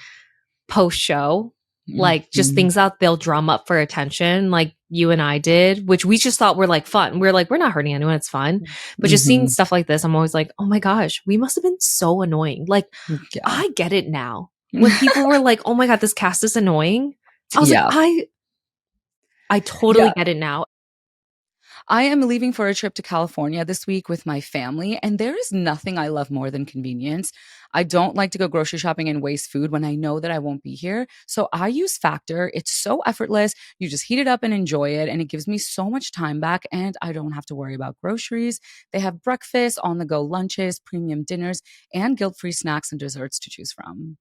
S2: post show, like just
S1: Hmm.
S2: things that they'll drum up for attention, like you and I did, which we just thought were like fun. We're like, we're not hurting anyone, it's fun. But just seeing
S1: Hmm.
S2: stuff like this, I'm always like, oh my gosh, we must have been so annoying. Like,
S1: Yeah.
S2: I get it now. When people were like, oh my God, this cast is annoying, I was like,
S1: Yeah.
S2: I totally
S1: Yeah.
S2: get it now.
S1: I am leaving for a trip to California this week with my family, and there is nothing I love more than convenience. I don't like to go grocery shopping and waste food when I know that I won't be here. So I use Factor. It's so effortless. You just heat it up and enjoy it, and it gives me so much time back, and I don't have to worry about groceries. They have breakfast, on the go lunches, premium dinners, and guilt free snacks and desserts to choose from.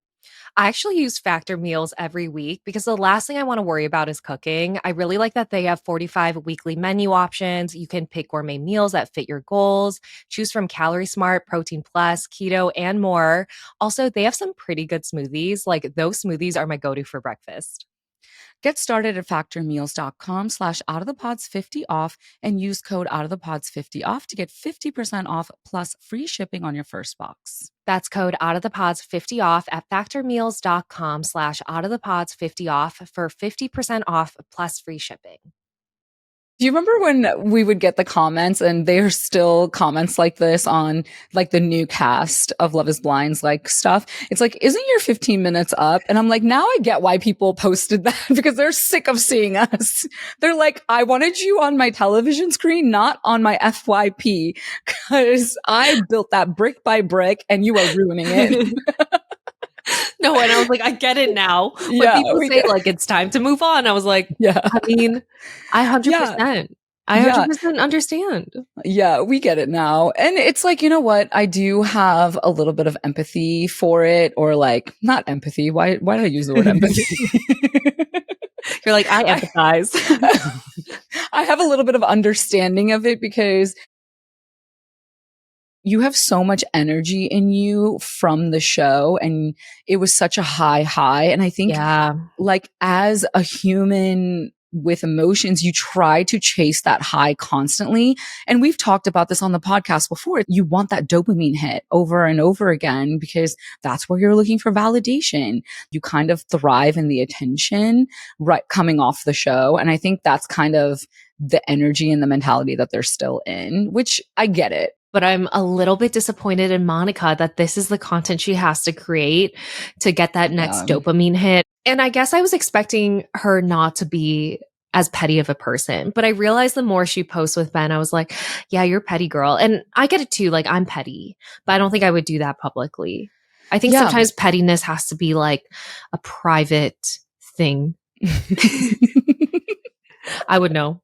S2: I actually use Factor meals every week because the last thing I want to worry about is cooking. I really like that they have 45 weekly menu options. You can pick gourmet meals that fit your goals, choose from Calorie Smart, Protein Plus, Keto, and more. Also, they have some pretty good smoothies. Like those smoothies are my go to for breakfast.
S1: Get started at factormeals.com/, out of the pods 50 off, and use code out of the pods 50 off to get 50% off plus free shipping on your first box.
S2: That's code out of the pods 50 off at factormeals.com/ out of the pods 50 off for 50% off plus free shipping.
S1: Do you remember when we would get the comments, and there are still comments like this on like the new cast of Love is Blind's like stuff? It's like, isn't your 15 minutes up? And I'm like, now I get why people posted that because they're sick of seeing us. They're like, I wanted you on my television screen, not on my FYP, because I built that brick by brick and you are ruining it.
S2: No, and I was like, I get it now. When
S1: Yeah,
S2: people say like it's time to move on, I was like,
S1: yeah,
S2: I mean, I
S1: yeah,
S2: 100%. I
S1: yeah.
S2: 100% understand.
S1: Yeah, we get it now. And it's like, you know what? I do have a little bit of empathy for it, or like not empathy. Why did I use the word empathy?
S2: You're like, I
S1: I,
S2: empathize.
S1: I have a little bit of understanding of it because you have so much energy in you from the show, and it was such a high. And I think
S2: Yeah.
S1: like as a human with emotions, you try to chase that high constantly. And we've talked about this on the podcast before. You want that dopamine hit over and over again because that's where you're looking for validation. You kind of thrive in the attention right coming off the show. And I think that's kind of the energy and the mentality that they're still in, which I get it.
S2: But I'm a little bit disappointed in Monica that this is the content she has to create to get that next dopamine hit. And I guess I was expecting her not to be as petty of a person, but I realized the more she posts with Ben, I was like, yeah, you're petty, girl. And I get it too. Like I'm petty, but I don't think I would do that publicly. I think sometimes pettiness has to be like a private thing. I would know.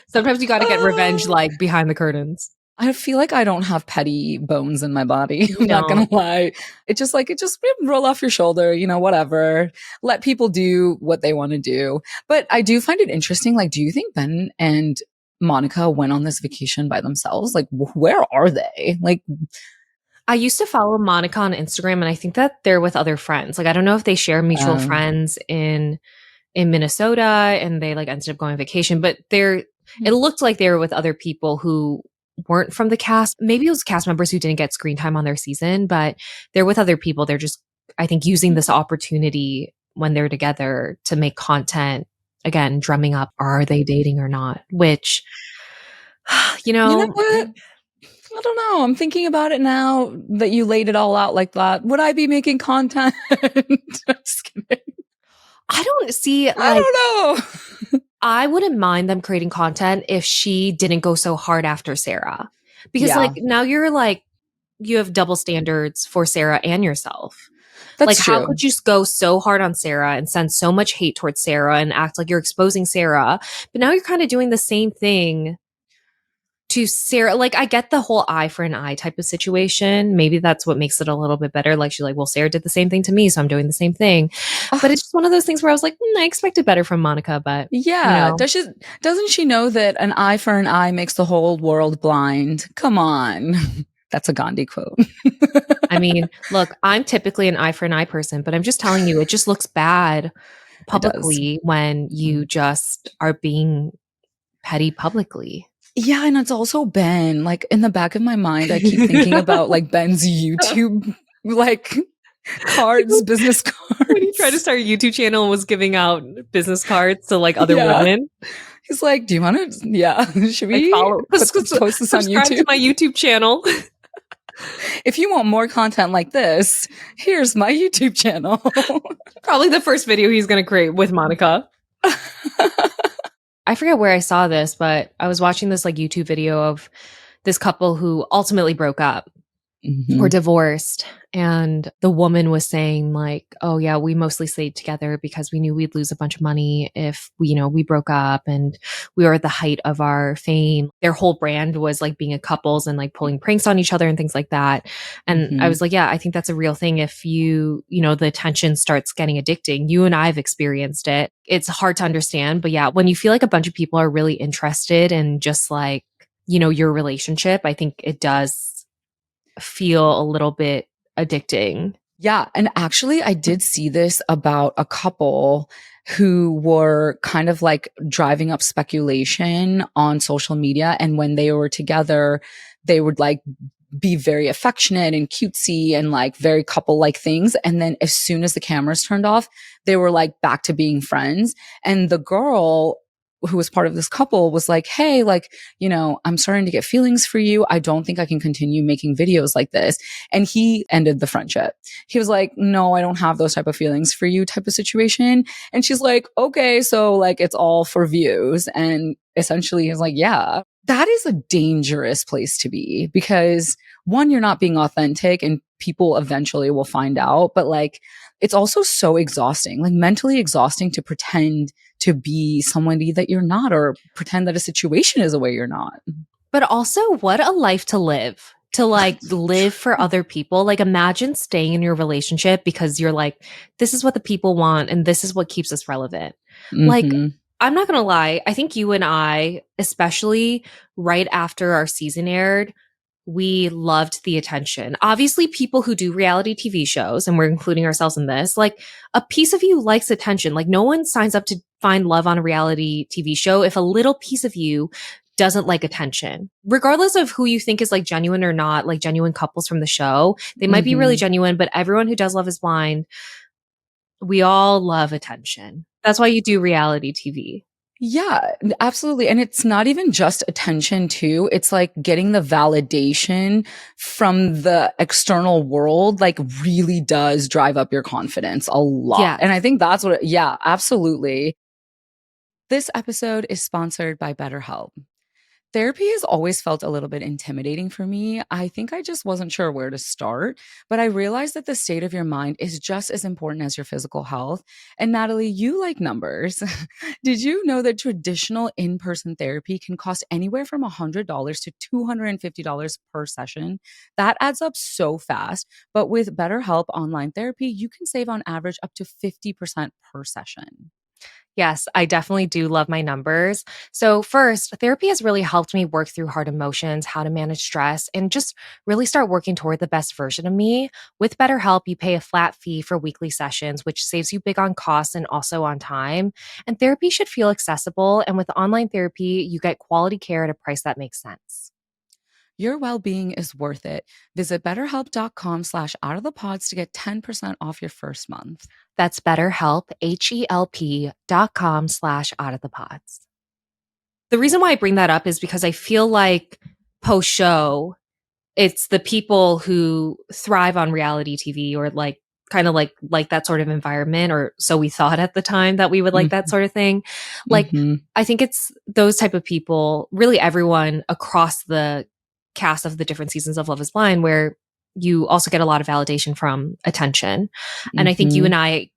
S2: Sometimes you got to get revenge like behind the curtains.
S1: I feel like I don't have petty bones in my body. I'm not going to lie. It just roll off your shoulder, whatever. Let people do what they want to do. But I do find it interesting. Like, do you think Ben and Monica went on this vacation by themselves? Like, where are they? Like,
S2: I used to follow Monica on Instagram, and I think that they're with other friends. Like, I don't know if they share mutual friends in Minnesota and they like ended up going on vacation, but it looked like they were with other people who weren't from the cast. Maybe it was cast members who didn't get screen time on their season, but they're with other people. They're just, I think, using this opportunity when they're together to make content, again, drumming up, are they dating or not? Which,
S1: you know what? I don't know. I'm thinking about it now that you laid it all out like that. Would I be making content? Just kidding.
S2: I don't see, like,
S1: I don't know.
S2: I wouldn't mind them creating content if she didn't go so hard after Sarah. Because like now you're like, you have double standards for Sarah and yourself.
S1: That's
S2: like,
S1: true.
S2: How could you go so hard on Sarah and send so much hate towards Sarah and act like you're exposing Sarah? But now you're kind of doing the same thing to Sarah. Like, I get the whole eye for an eye type of situation. Maybe that's what makes it a little bit better. Like, she's like, well, Sarah did the same thing to me, so I'm doing the same thing. But it's just one of those things where I was like, I expected better from Monica, but
S1: yeah. Doesn't she know that an eye for an eye makes the whole world blind? Come on. That's a Gandhi quote.
S2: I mean, look, I'm typically an eye for an eye person, but I'm just telling you, it just looks bad publicly when you just are being petty publicly.
S1: Yeah, and it's also Ben. Like, in the back of my mind, I keep thinking about like Ben's YouTube like cards, business cards.
S2: When he tried to start a YouTube channel and was giving out business cards to like other women.
S1: He's like, do you want to? Yeah. Should we post this on YouTube?
S2: Subscribe to my YouTube channel.
S1: If you want more content like this, here's my YouTube channel.
S2: Probably the first video he's going to create with Monica. I forget where I saw this, but I was watching this like YouTube video of this couple who ultimately broke up or
S1: Hmm.
S2: divorced. And the woman was saying, like, oh, yeah, we mostly stayed together because we knew we'd lose a bunch of money if we, we broke up and we were at the height of our fame. Their whole brand was like being a couples and like pulling pranks on each other and things like that. And I
S1: Hmm.
S2: was like, yeah, I think that's a real thing. If the attention starts getting addicting, you and I have experienced it. It's hard to understand. But yeah, when you feel like a bunch of people are really interested in just like, your relationship, I think it does feel a little bit addicting.
S1: Yeah. And actually, I did see this about a couple who were kind of like driving up speculation on social media. And when they were together, they would like be very affectionate and cutesy and like very couple like things. And then as soon as the cameras turned off, they were like back to being friends. And the girl who was part of this couple was like, hey, like, I'm starting to get feelings for you. I don't think I can continue making videos like this. And he ended the friendship. He was like, no, I don't have those type of feelings for you type of situation. And she's like, okay, so like it's all for views. And essentially he's like, yeah, that is a dangerous place to be because one, you're not being authentic and people eventually will find out. But like, it's also so exhausting, like mentally exhausting to pretend to be somebody that you're not or pretend that a situation is a way you're not.
S2: But also, what a life to live. To like live for other people. Like, imagine staying in your relationship because you're like, this is what the people want and this is what keeps us relevant. Like,
S1: Mm-hmm.
S2: I'm not gonna lie, I think you and I, especially right after our season aired, we loved the attention. Obviously, people who do reality TV shows, and we're including ourselves in this, like a piece of you likes attention. Like, no one signs up to find love on a reality TV show if a little piece of you doesn't like attention. Regardless of who you think is like genuine or not, like genuine couples from the show, they might be really
S1: Mm-hmm.
S2: genuine, but everyone who does Love is Blind, we all love attention. That's why you do reality TV.
S1: Yeah, absolutely. And it's not even just attention too. It's like getting the validation from the external world, like really does drive up your confidence a lot. And I
S2: Yes.
S1: think that's yeah, absolutely. This episode is sponsored by BetterHelp. Therapy has always felt a little bit intimidating for me. I think I just wasn't sure where to start, but I realized that the state of your mind is just as important as your physical health. And Natalie, you like numbers. Did you know that traditional in person therapy can cost anywhere from $100 to $250 per session? That adds up so fast. But with BetterHelp online therapy, you can save on average up to 50% per session.
S2: Yes, I definitely do love my numbers. So, first, therapy has really helped me work through hard emotions, how to manage stress, and just really start working toward the best version of me. With BetterHelp, you pay a flat fee for weekly sessions, which saves you big on costs and also on time. And therapy should feel accessible. And with online therapy, you get quality care at a price that makes sense.
S1: Your well-being is worth it. Visit betterhelp.com/slash out of the pods to get 10% off your first month.
S2: That's BetterHelp, HELP.com/out of the pods. The reason why I bring that up is because I feel like post show, it's the people who thrive on reality TV or like kind of like that sort of environment, or so we thought at the time that we would like that
S1: Mhm,
S2: sort of thing. Like,
S1: mhm.
S2: I think it's those type of people, really everyone across the cast of the different seasons of Love is Blind, where you also get a lot of validation from attention. And I think you and
S1: Mhm.
S2: I,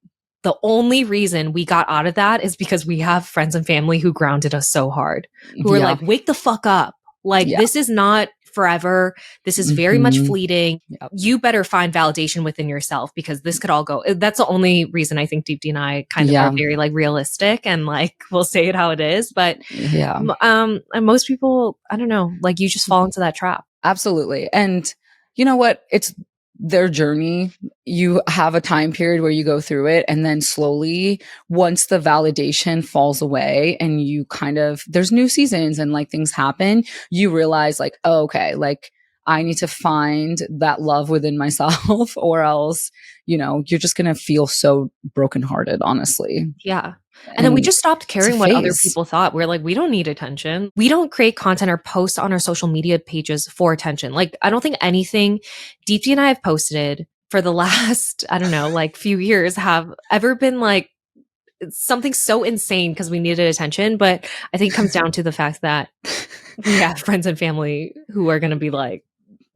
S2: the only reason we got out of that is because we have friends and family who grounded us so hard, who are
S1: Yeah,
S2: like, wake the fuck up. Like,
S1: yeah.
S2: this is not forever. This is very much
S1: Mhm.
S2: fleeting.
S1: Yep.
S2: You better find validation within yourself because this could all go. That's the only reason I think Deepti and I kind of are
S1: Yeah,
S2: very like realistic and like we'll say it how it is. But
S1: yeah.
S2: and most people, I don't know, like you just fall into that trap.
S1: Absolutely. And you know what? It's their journey. You have a time period where you go through it. And then slowly, once the validation falls away and you kind of, there's new seasons and like things happen, you realize like, oh, okay, like I need to find that love within myself or else, you're just going to feel so brokenhearted, honestly.
S2: Yeah. And then we
S1: And
S2: just stopped
S1: it's a
S2: caring what other
S1: phase.
S2: people thought. We're like, we don't need attention. We don't create content or post on our social media pages for attention. Like, I don't think anything Deepti and I have posted for the last, I don't know, like few years have ever been like something so insane because we needed attention. But I think it comes down to the fact that we have friends and family who are going to be like,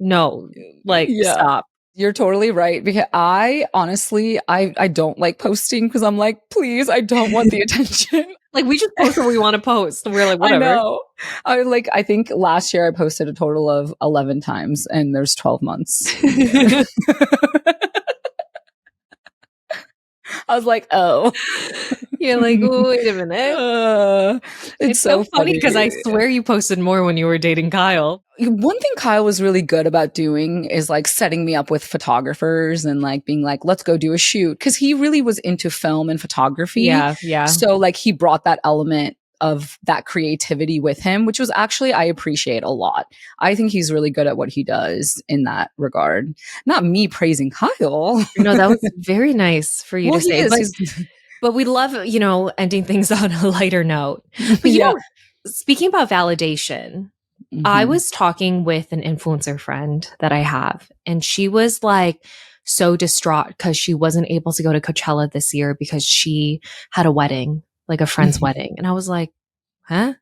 S2: no, like,
S1: Yeah.
S2: stop.
S1: You're totally right because I honestly I don't like posting because I'm like, please, I don't want the attention.
S2: Like, we just post what we want to post. And we're like,
S1: I
S2: whatever.
S1: know. I think last year I posted a total of 11 times and there's 12 months in a year. I was like, oh.
S2: You're like, wait a minute.
S1: Uh, it's
S2: It's so
S1: so
S2: funny
S1: funny.
S2: because I swear you posted more when you were dating Kyle.
S1: One thing Kyle was really good about doing is like setting me up with photographers and like being like, let's go do a shoot. Cause he really was into film and photography.
S2: Yeah, yeah.
S1: So like he brought that element of that creativity with him, which was actually, I appreciate a lot. I think he's really good at what he does in that regard. Not me praising Kyle.
S2: No, that was very nice for you
S1: Well,
S2: to
S1: he
S2: say.
S1: is.
S2: But we love, ending things on a lighter note. But
S1: Yeah.
S2: speaking about validation, I was talking with an influencer friend that I have, and she was like so distraught because she wasn't able to go to Coachella this year because she had a wedding, like a friend's wedding. And I was like, huh?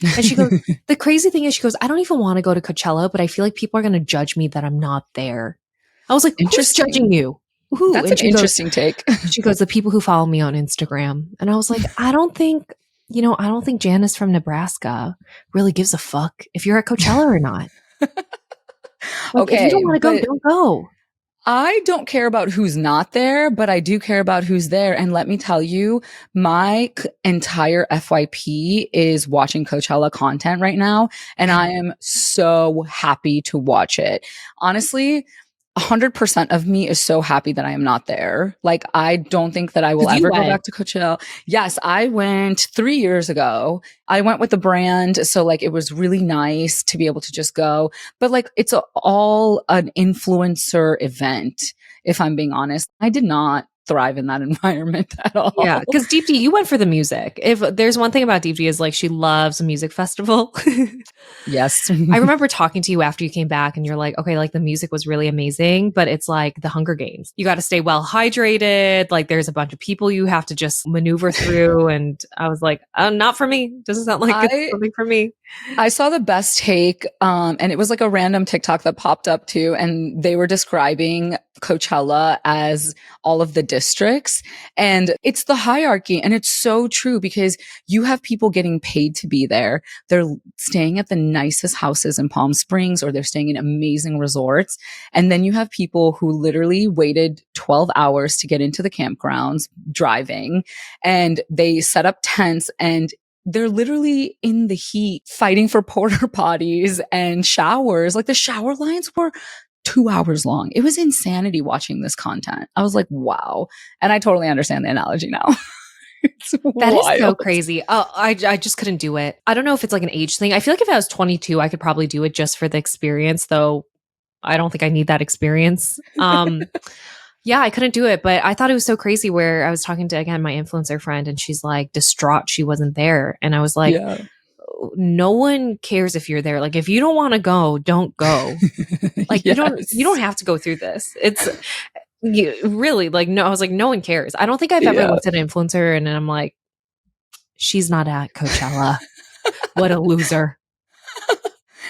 S2: And she goes, the crazy thing is, she goes, I don't even want to go to Coachella, but I feel like people are going to judge me that I'm not there. I was like, who's judging you? Who?
S1: That's
S2: And
S1: an interesting take.
S2: she goes, the people who follow me on Instagram. And I was like, I don't think Janice from Nebraska really gives a fuck if you're at Coachella or not. Like, if you don't want to go, don't go.
S1: I don't care about who's not there, but I do care about who's there. And let me tell you, my entire FYP is watching Coachella content right now. And I am so happy to watch it. Honestly, 100% of me is so happy that I am not there. Like, I don't think that I will ever go back to Coachella. Yes, I went 3 years ago. I went with the brand. So like, it was really nice to be able to just go, but like, it's all an influencer event. If I'm being honest, I did not thrive in that environment at all.
S2: Yeah, because Deep D, you went for the music. If there's one thing about Deep D is like she loves a music festival.
S1: Yes.
S2: I remember talking to you after you came back and you're like, okay, like the music was really amazing, but it's like the Hunger Games. You got to stay well hydrated. Like there's a bunch of people you have to just maneuver through. And I was like, not for me. Doesn't sound like it's something for me.
S1: I saw the best take, and it was like a random TikTok that popped up too, and they were describing Coachella as all of the districts, and it's the hierarchy, and it's so true because you have people getting paid to be there. They're staying at the nicest houses in Palm Springs, or they're staying in amazing resorts, and then you have people who literally waited 12 hours to get into the campgrounds driving, and they set up tents and they're literally in the heat fighting for porta potties and showers. Like the shower lines were 2 hours long. It was insanity watching this content. I was like, wow. And I totally understand the analogy now.
S2: That is so crazy. Oh, I just couldn't do it. I don't know if it's like an age thing. I feel like if I was 22, I could probably do it just for the experience, though I don't think I need that experience. Yeah, I couldn't do it, but I thought it was so crazy where I was talking to, again, my influencer friend, and she's like distraught she wasn't there. And I was like, no one cares if you're there. Like, if you don't want to go, don't go. Like, you don't have to go through this. It's really like, no, I was like, no one cares. I don't think I've ever looked at an influencer and I'm like, she's not at Coachella. What a loser.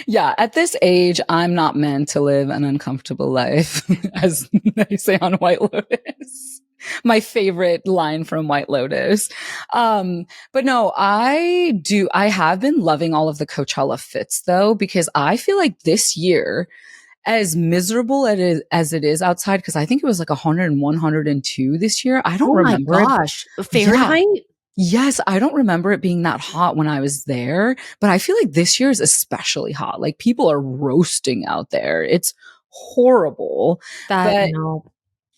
S1: Yeah, at this age, I'm not meant to live an uncomfortable life, as they say on White Lotus. My favorite line from White Lotus. But no, I have been loving all of the Coachella fits though, because I feel like this year, as miserable as it is outside, because I think it was like 101, 102 this year. I don't remember.
S2: Oh my gosh. Fahrenheit?
S1: Yeah. Yes, I don't remember it being that hot when I was there, but I feel like this year is especially hot. Like people are roasting out there. It's horrible.
S2: No.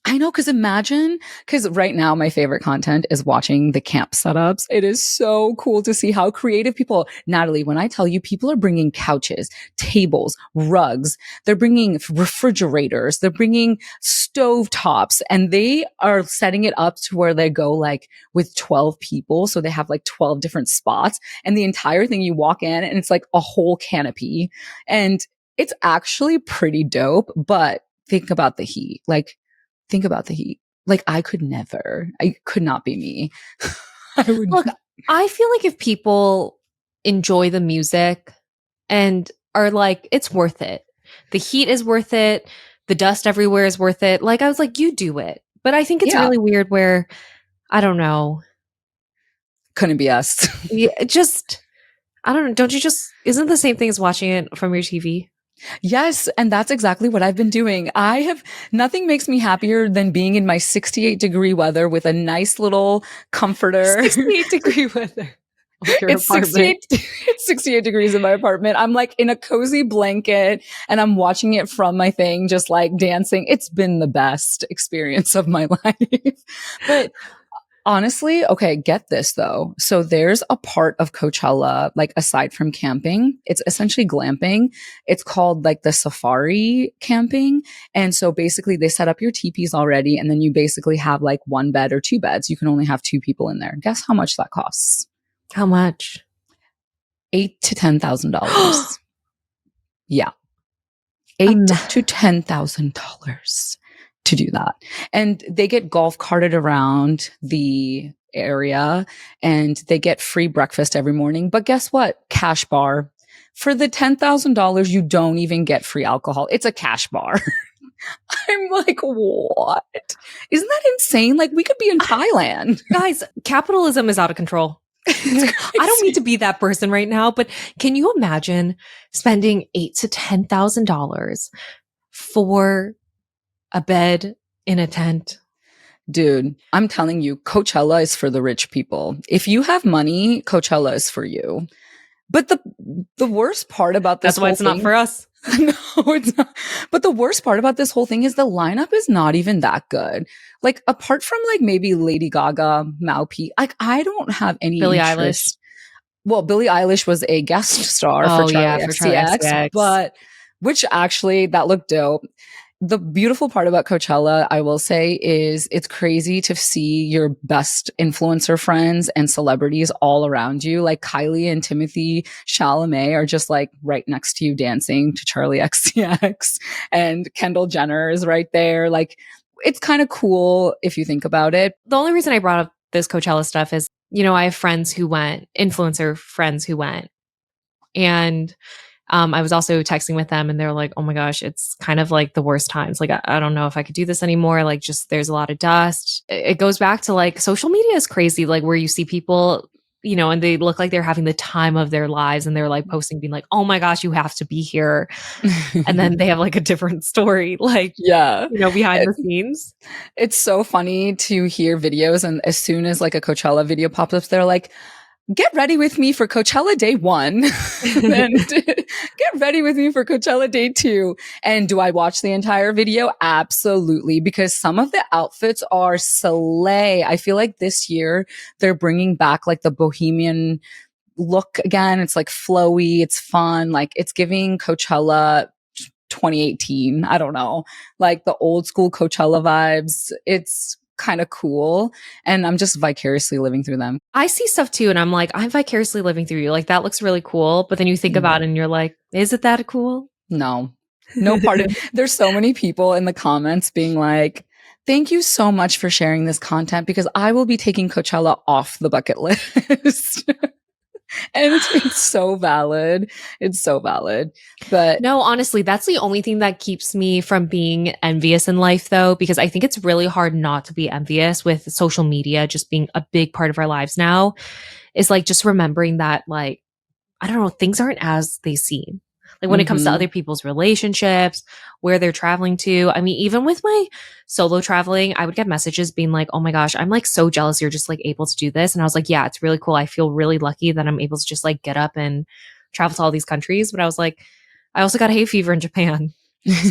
S1: I know, because right now my favorite content is watching the camp setups. It is so cool to see how creative people, Natalie, when I tell you people are bringing couches, tables, rugs, they're bringing refrigerators, they're bringing stove tops, and they are setting it up to where they go like with 12 people. So they have like 12 different spots, and the entire thing you walk in and it's like a whole canopy, and it's actually pretty dope. But think about the heat. Like I could not be me. I would.
S2: Look, I feel like if people enjoy the music and are like, it's worth it. The heat is worth it. The dust everywhere is worth it. Like, I was like, you do it. But I think it's
S1: Yeah,
S2: really weird where, I don't know.
S1: couldn't be us.
S2: Yeah, just, I don't know. Don't you just, isn't it the same thing as watching it from your TV?
S1: Yes, and that's exactly what I've been doing. Nothing makes me happier than being in my 68-degree weather with a nice little comforter.
S2: 68-degree weather. Oh, your
S1: It's
S2: apartment.
S1: 68 it's 68 degrees in my apartment. I'm like in a cozy blanket and I'm watching it from my thing, just like dancing. It's been the best experience of my life. But honestly, okay, get this though. So there's a part of Coachella, like aside from camping, it's essentially glamping. It's called like the safari camping. And so basically they set up your teepees already. And then you basically have like one bed or two beds. You can only have two people in there. Guess how much that costs?
S2: How much?
S1: $8,000 to $10,000. Yeah. Eight to $10,000 to do that. And they get golf carted around the area and they get free breakfast every morning. But guess what? Cash bar. For the $10,000, you don't even get free alcohol. It's a cash bar. I'm like, what? Isn't that insane? Like, we could be in Thailand.
S2: Guys, capitalism is out of control. I don't mean to be that person right now, but can you imagine spending $8,000 to $10,000 for a bed in a tent?
S1: Dude, I'm telling you, Coachella is for the rich people. If you have money, Coachella is for you. But the worst part about this
S2: That's why
S1: whole
S2: it's not
S1: thing,
S2: for us.
S1: no, it's not. But the worst part about this whole thing is the lineup is not even that good. Like apart from like maybe Lady Gaga, Maupi, like I don't have any
S2: Billie
S1: interest.
S2: Eilish.
S1: Well, Billie Eilish was a guest star for
S2: Oh yeah,
S1: Charlie
S2: for Charlie
S1: XCX,
S2: XCX.
S1: but which actually that looked dope. The beautiful part about Coachella, I will say, is it's crazy to see your best influencer friends and celebrities all around you. Like Kylie and Timothy Chalamet are just like right next to you dancing to Charlie XCX, and Kendall Jenner is right there. Like it's kind of cool if you think about it.
S2: The only reason I brought up this Coachella stuff is, you know, I have friends who went, influencer friends who went. And I was also texting with them and they're like, oh my gosh, it's kind of like the worst times. Like, I don't know if I could do this anymore. Like, just there's a lot of dust. It goes back to like social media is crazy, like where you see people, you know, and they look like they're having the time of their lives and they're like posting, being like, oh my gosh, you have to be here. And then they have like a different story, like,
S1: Yeah.
S2: you know, behind the scenes.
S1: It's so funny to hear videos. And as soon as like a Coachella video pops up, they're like, get ready with me for Coachella day 1 and get ready with me for Coachella day 2. And do I watch the entire video? Absolutely. Because some of the outfits are slay. I feel like this year they're bringing back like the bohemian look again. It's like flowy. It's fun. Like it's giving Coachella 2018. I don't know, like the old school Coachella vibes. It's kind of cool. And I'm just vicariously living through them.
S2: I see stuff too, and I'm like, I'm vicariously living through you. Like, that looks really cool. But then you think about it and you're like, is it that cool?
S1: No, no part of there's so many people in the comments being like, thank you so much for sharing this content because I will be taking Coachella off the bucket list. And it's so valid. It's so valid. But
S2: No, honestly, that's the only thing that keeps me from being envious in life, though, because I think it's really hard not to be envious with social media just being a big part of our lives now. Is like just remembering that, like, I don't know, things aren't as they seem. Like when it comes to other people's relationships, where they're traveling to. I mean, even with my solo traveling, I would get messages being like, oh my gosh, I'm like so jealous you're just like able to do this. And I was like, yeah, it's really cool. I feel really lucky that I'm able to just like get up and travel to all these countries. But I was like, I also got hay fever in Japan.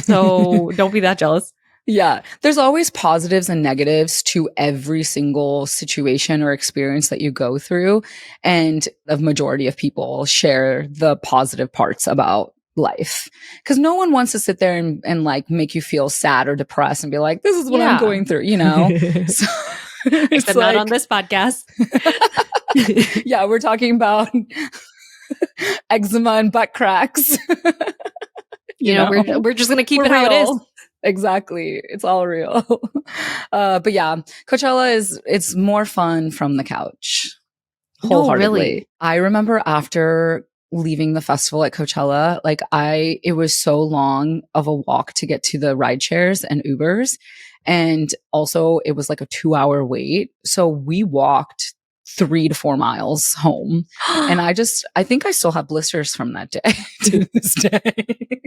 S2: So don't be that jealous.
S1: Yeah, there's always positives and negatives to every single situation or experience that you go through. And the majority of people share the positive parts about life because no one wants to sit there and like make you feel sad or depressed and be like, this is what I'm going through, you know? So
S2: Except not on this podcast.
S1: Yeah, we're talking about eczema and butt cracks.
S2: you know, we're just going to keep it how it is.
S1: Exactly. It's all real. But yeah, Coachella it's more fun from the couch.
S2: No,
S1: wholeheartedly.
S2: really.
S1: I remember after leaving the festival at Coachella, like it was so long of a walk to get to the ride shares and Ubers. And also it was like a 2 hour wait. So we walked 3 to 4 miles home. And I think I still have blisters from that day to this day.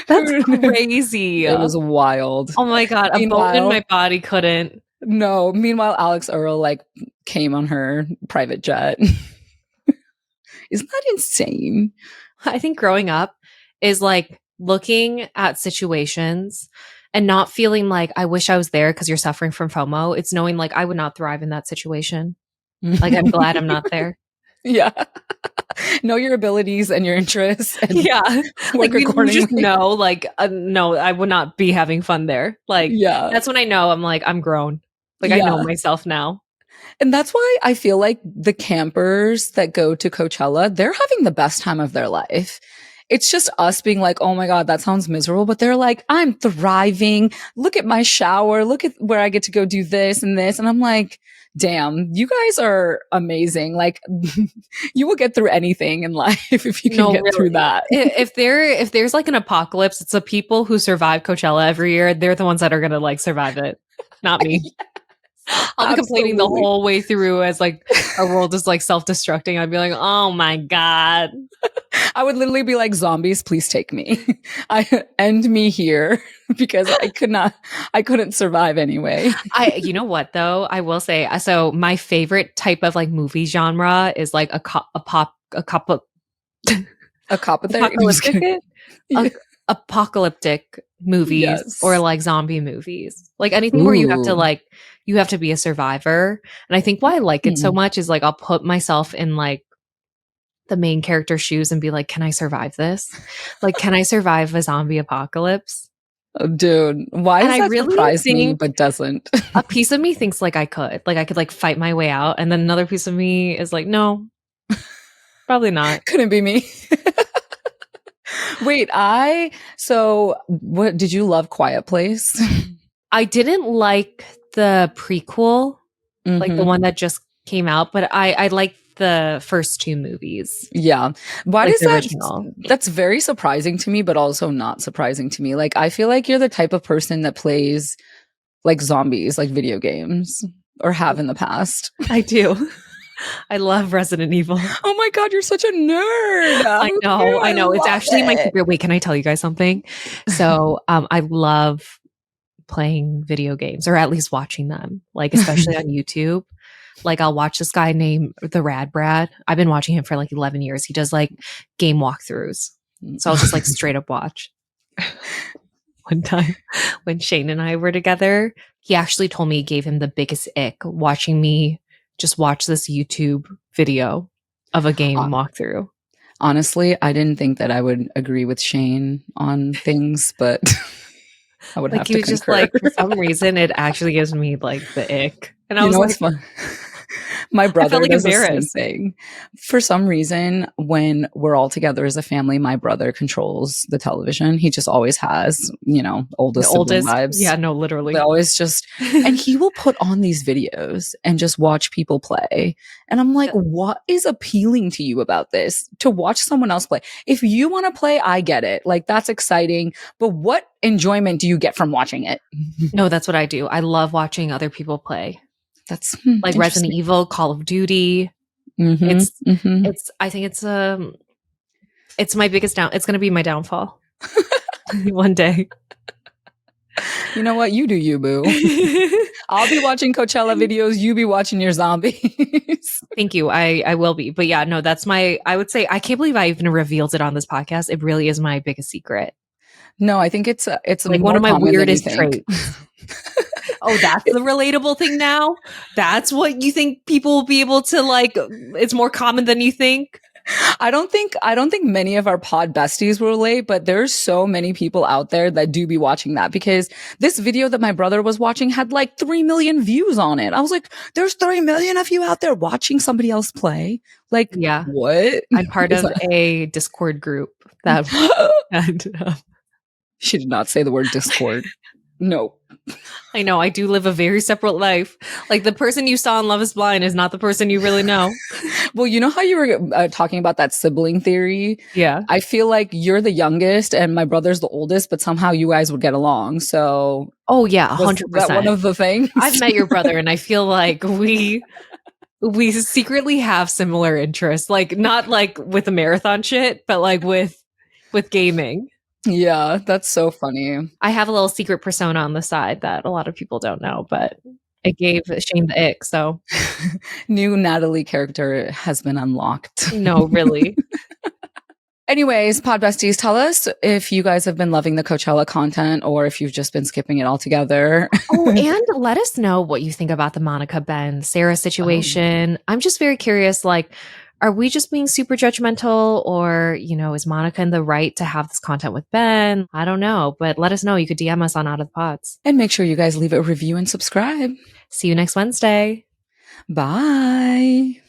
S2: That's crazy.
S1: It was wild.
S2: Oh my God. A bone in my
S1: Meanwhile,
S2: body couldn't.
S1: no, meanwhile, Alex Earl like came on her private jet. Isn't that insane?
S2: I think growing up is like looking at situations and not feeling like I wish I was there because you're suffering from FOMO. It's knowing like I would not thrive in that situation. Like I'm glad I'm not there.
S1: Yeah. Know your abilities and your interests and
S2: Yeah. Like
S1: work
S2: you just
S1: accordingly.
S2: know, like, no, I would not be having fun there. Like
S1: Yeah.
S2: that's when I know I'm like, I'm grown. Like I know
S1: Yeah.
S2: myself now.
S1: And that's why I feel like the campers that go to Coachella, they're having the best time of their life. It's just us being like, oh my God, that sounds miserable. But they're like, I'm thriving. Look at my shower. Look at where I get to go do this and this. And I'm like, damn, you guys are amazing. Like, you will get through anything in life if you can
S2: No,
S1: get through
S2: really.
S1: that.
S2: If there's like an apocalypse, it's the people who survive Coachella every year. They're the ones that are gonna like survive it, not me. I'll be complaining the
S1: Absolutely.
S2: whole way through as like our world is like self-destructing. I'd be like, oh my God.
S1: I would literally be like, zombies, please take me. I end me here because I couldn't survive anyway.
S2: You know what though? I will say, so my favorite type of like movie genre is like
S1: A cop there.
S2: apocalyptic,
S1: Yeah.
S2: apocalyptic movies or
S1: Yes.
S2: like zombie movies. Like anything where
S1: Ooh.
S2: you have to be a survivor. And I think why I like it so
S1: Hmm.
S2: much is like I'll put myself in like the main character's shoes and be like, can I survive this? Like, can I survive a zombie apocalypse?
S1: Oh, dude, why
S2: And
S1: does
S2: I
S1: that
S2: really
S1: surprise me
S2: think
S1: but doesn't?
S2: a piece of me thinks like I could like fight my way out. And then another piece of me is like, no, probably not.
S1: Couldn't be me. Wait, so what did you love Quiet Place?
S2: I didn't like the prequel, like the
S1: Hmm.
S2: one that just came out, but I liked the first two movies,
S1: Yeah. Why
S2: like
S1: does
S2: the
S1: that
S2: original.
S1: that's very surprising to me, but also not surprising to me. Like I feel like you're the type of person that plays like zombies, like video games, or have in the past.
S2: I do. I love Resident Evil.
S1: Oh my God, you're such a nerd. Who knew?
S2: I
S1: I
S2: know. It's
S1: love
S2: actually my
S1: it.
S2: secret. Wait, can I tell you guys something? So, I love playing video games or at least watching them, like especially on YouTube. Like I'll watch this guy named the Rad Brad. I've been watching him for like 11 years. He does like game walkthroughs. So I'll just like straight up watch. One time when Shane and I were together, he actually told me it gave him the biggest ick watching me just watch this YouTube video of a game walkthrough.
S1: Honestly, I didn't think that I would agree with Shane on things, but I would
S2: Like
S1: have
S2: he
S1: to
S2: was just
S1: concur.
S2: like, for some reason, it actually gives me like the ick. And I
S1: You
S2: was
S1: know what's
S2: like,
S1: fun? My
S2: I felt
S1: brother
S2: like
S1: does the same
S2: embarrassed.
S1: thing. For some reason, when we're all together as a family, my brother controls the television. He just always has,
S2: The
S1: oldest sibling
S2: oldest.
S1: vibes.
S2: Yeah, no,
S1: They
S2: literally.
S1: always just, and he will put on these videos and just watch people play. And I'm like, what is appealing to you about this? To watch someone else play. If you want to play, I get it. Like, that's exciting. But what enjoyment do you get from watching it?
S2: No, that's what I do. I love watching other people play.
S1: That's
S2: Like Resident
S1: interesting.
S2: Evil, Call of Duty.
S1: Mm-hmm,
S2: It's
S1: mm-hmm.
S2: I think it's my biggest it's gonna be my downfall. One day.
S1: You know what? You do you, boo. I'll be watching Coachella videos. You be watching your zombies.
S2: Thank you. I will be. But yeah, no, that's I would say I can't believe I even revealed it on this podcast. It really is my biggest secret.
S1: No, I think it's
S2: Like one
S1: more
S2: of my
S1: common than you
S2: weirdest
S1: think.
S2: traits. Oh, that's the relatable thing now? That's what you think people will be able to like it's more common than you think?
S1: I don't think many of our pod besties will relate, but there's so many people out there that do be watching that because this video that my brother was watching had like 3 million views on it. I was like, there's 3 million of you out there watching somebody else play. Like,
S2: Yeah.
S1: what?
S2: I'm part
S1: Is
S2: of a Discord group that
S1: that-
S2: and
S1: She did not say the word Discord. No.
S2: I know I do live a very separate life. Like the person you saw in Love is Blind is not the person you really know.
S1: Well, you know how you were talking about that sibling theory?
S2: Yeah.
S1: I feel like you're the youngest and my brother's the oldest, but somehow you guys would get along. So
S2: Oh yeah,
S1: was that one
S2: 100%.
S1: of the things?
S2: I've met your brother and I feel like we secretly have similar interests. Like not like with the marathon shit, but like with gaming.
S1: Yeah, that's so funny.
S2: I have a little secret persona on the side that a lot of people don't know, but it gave Shane the ick. So
S1: New Natalie character has been unlocked.
S2: no, really.
S1: Anyways, Pod Besties, tell us if you guys have been loving the Coachella content or if you've just been skipping it altogether.
S2: Oh, and let us know what you think about the Monica Ben Sarah
S1: Oh,
S2: situation. I'm just very curious, like, are we just being super judgmental or, is Monica in the right to have this content with Ben? I don't know, but let us know. You could DM us on Out of the Pods.
S1: and make sure you guys leave a review and subscribe.
S2: See you next Wednesday.
S1: Bye.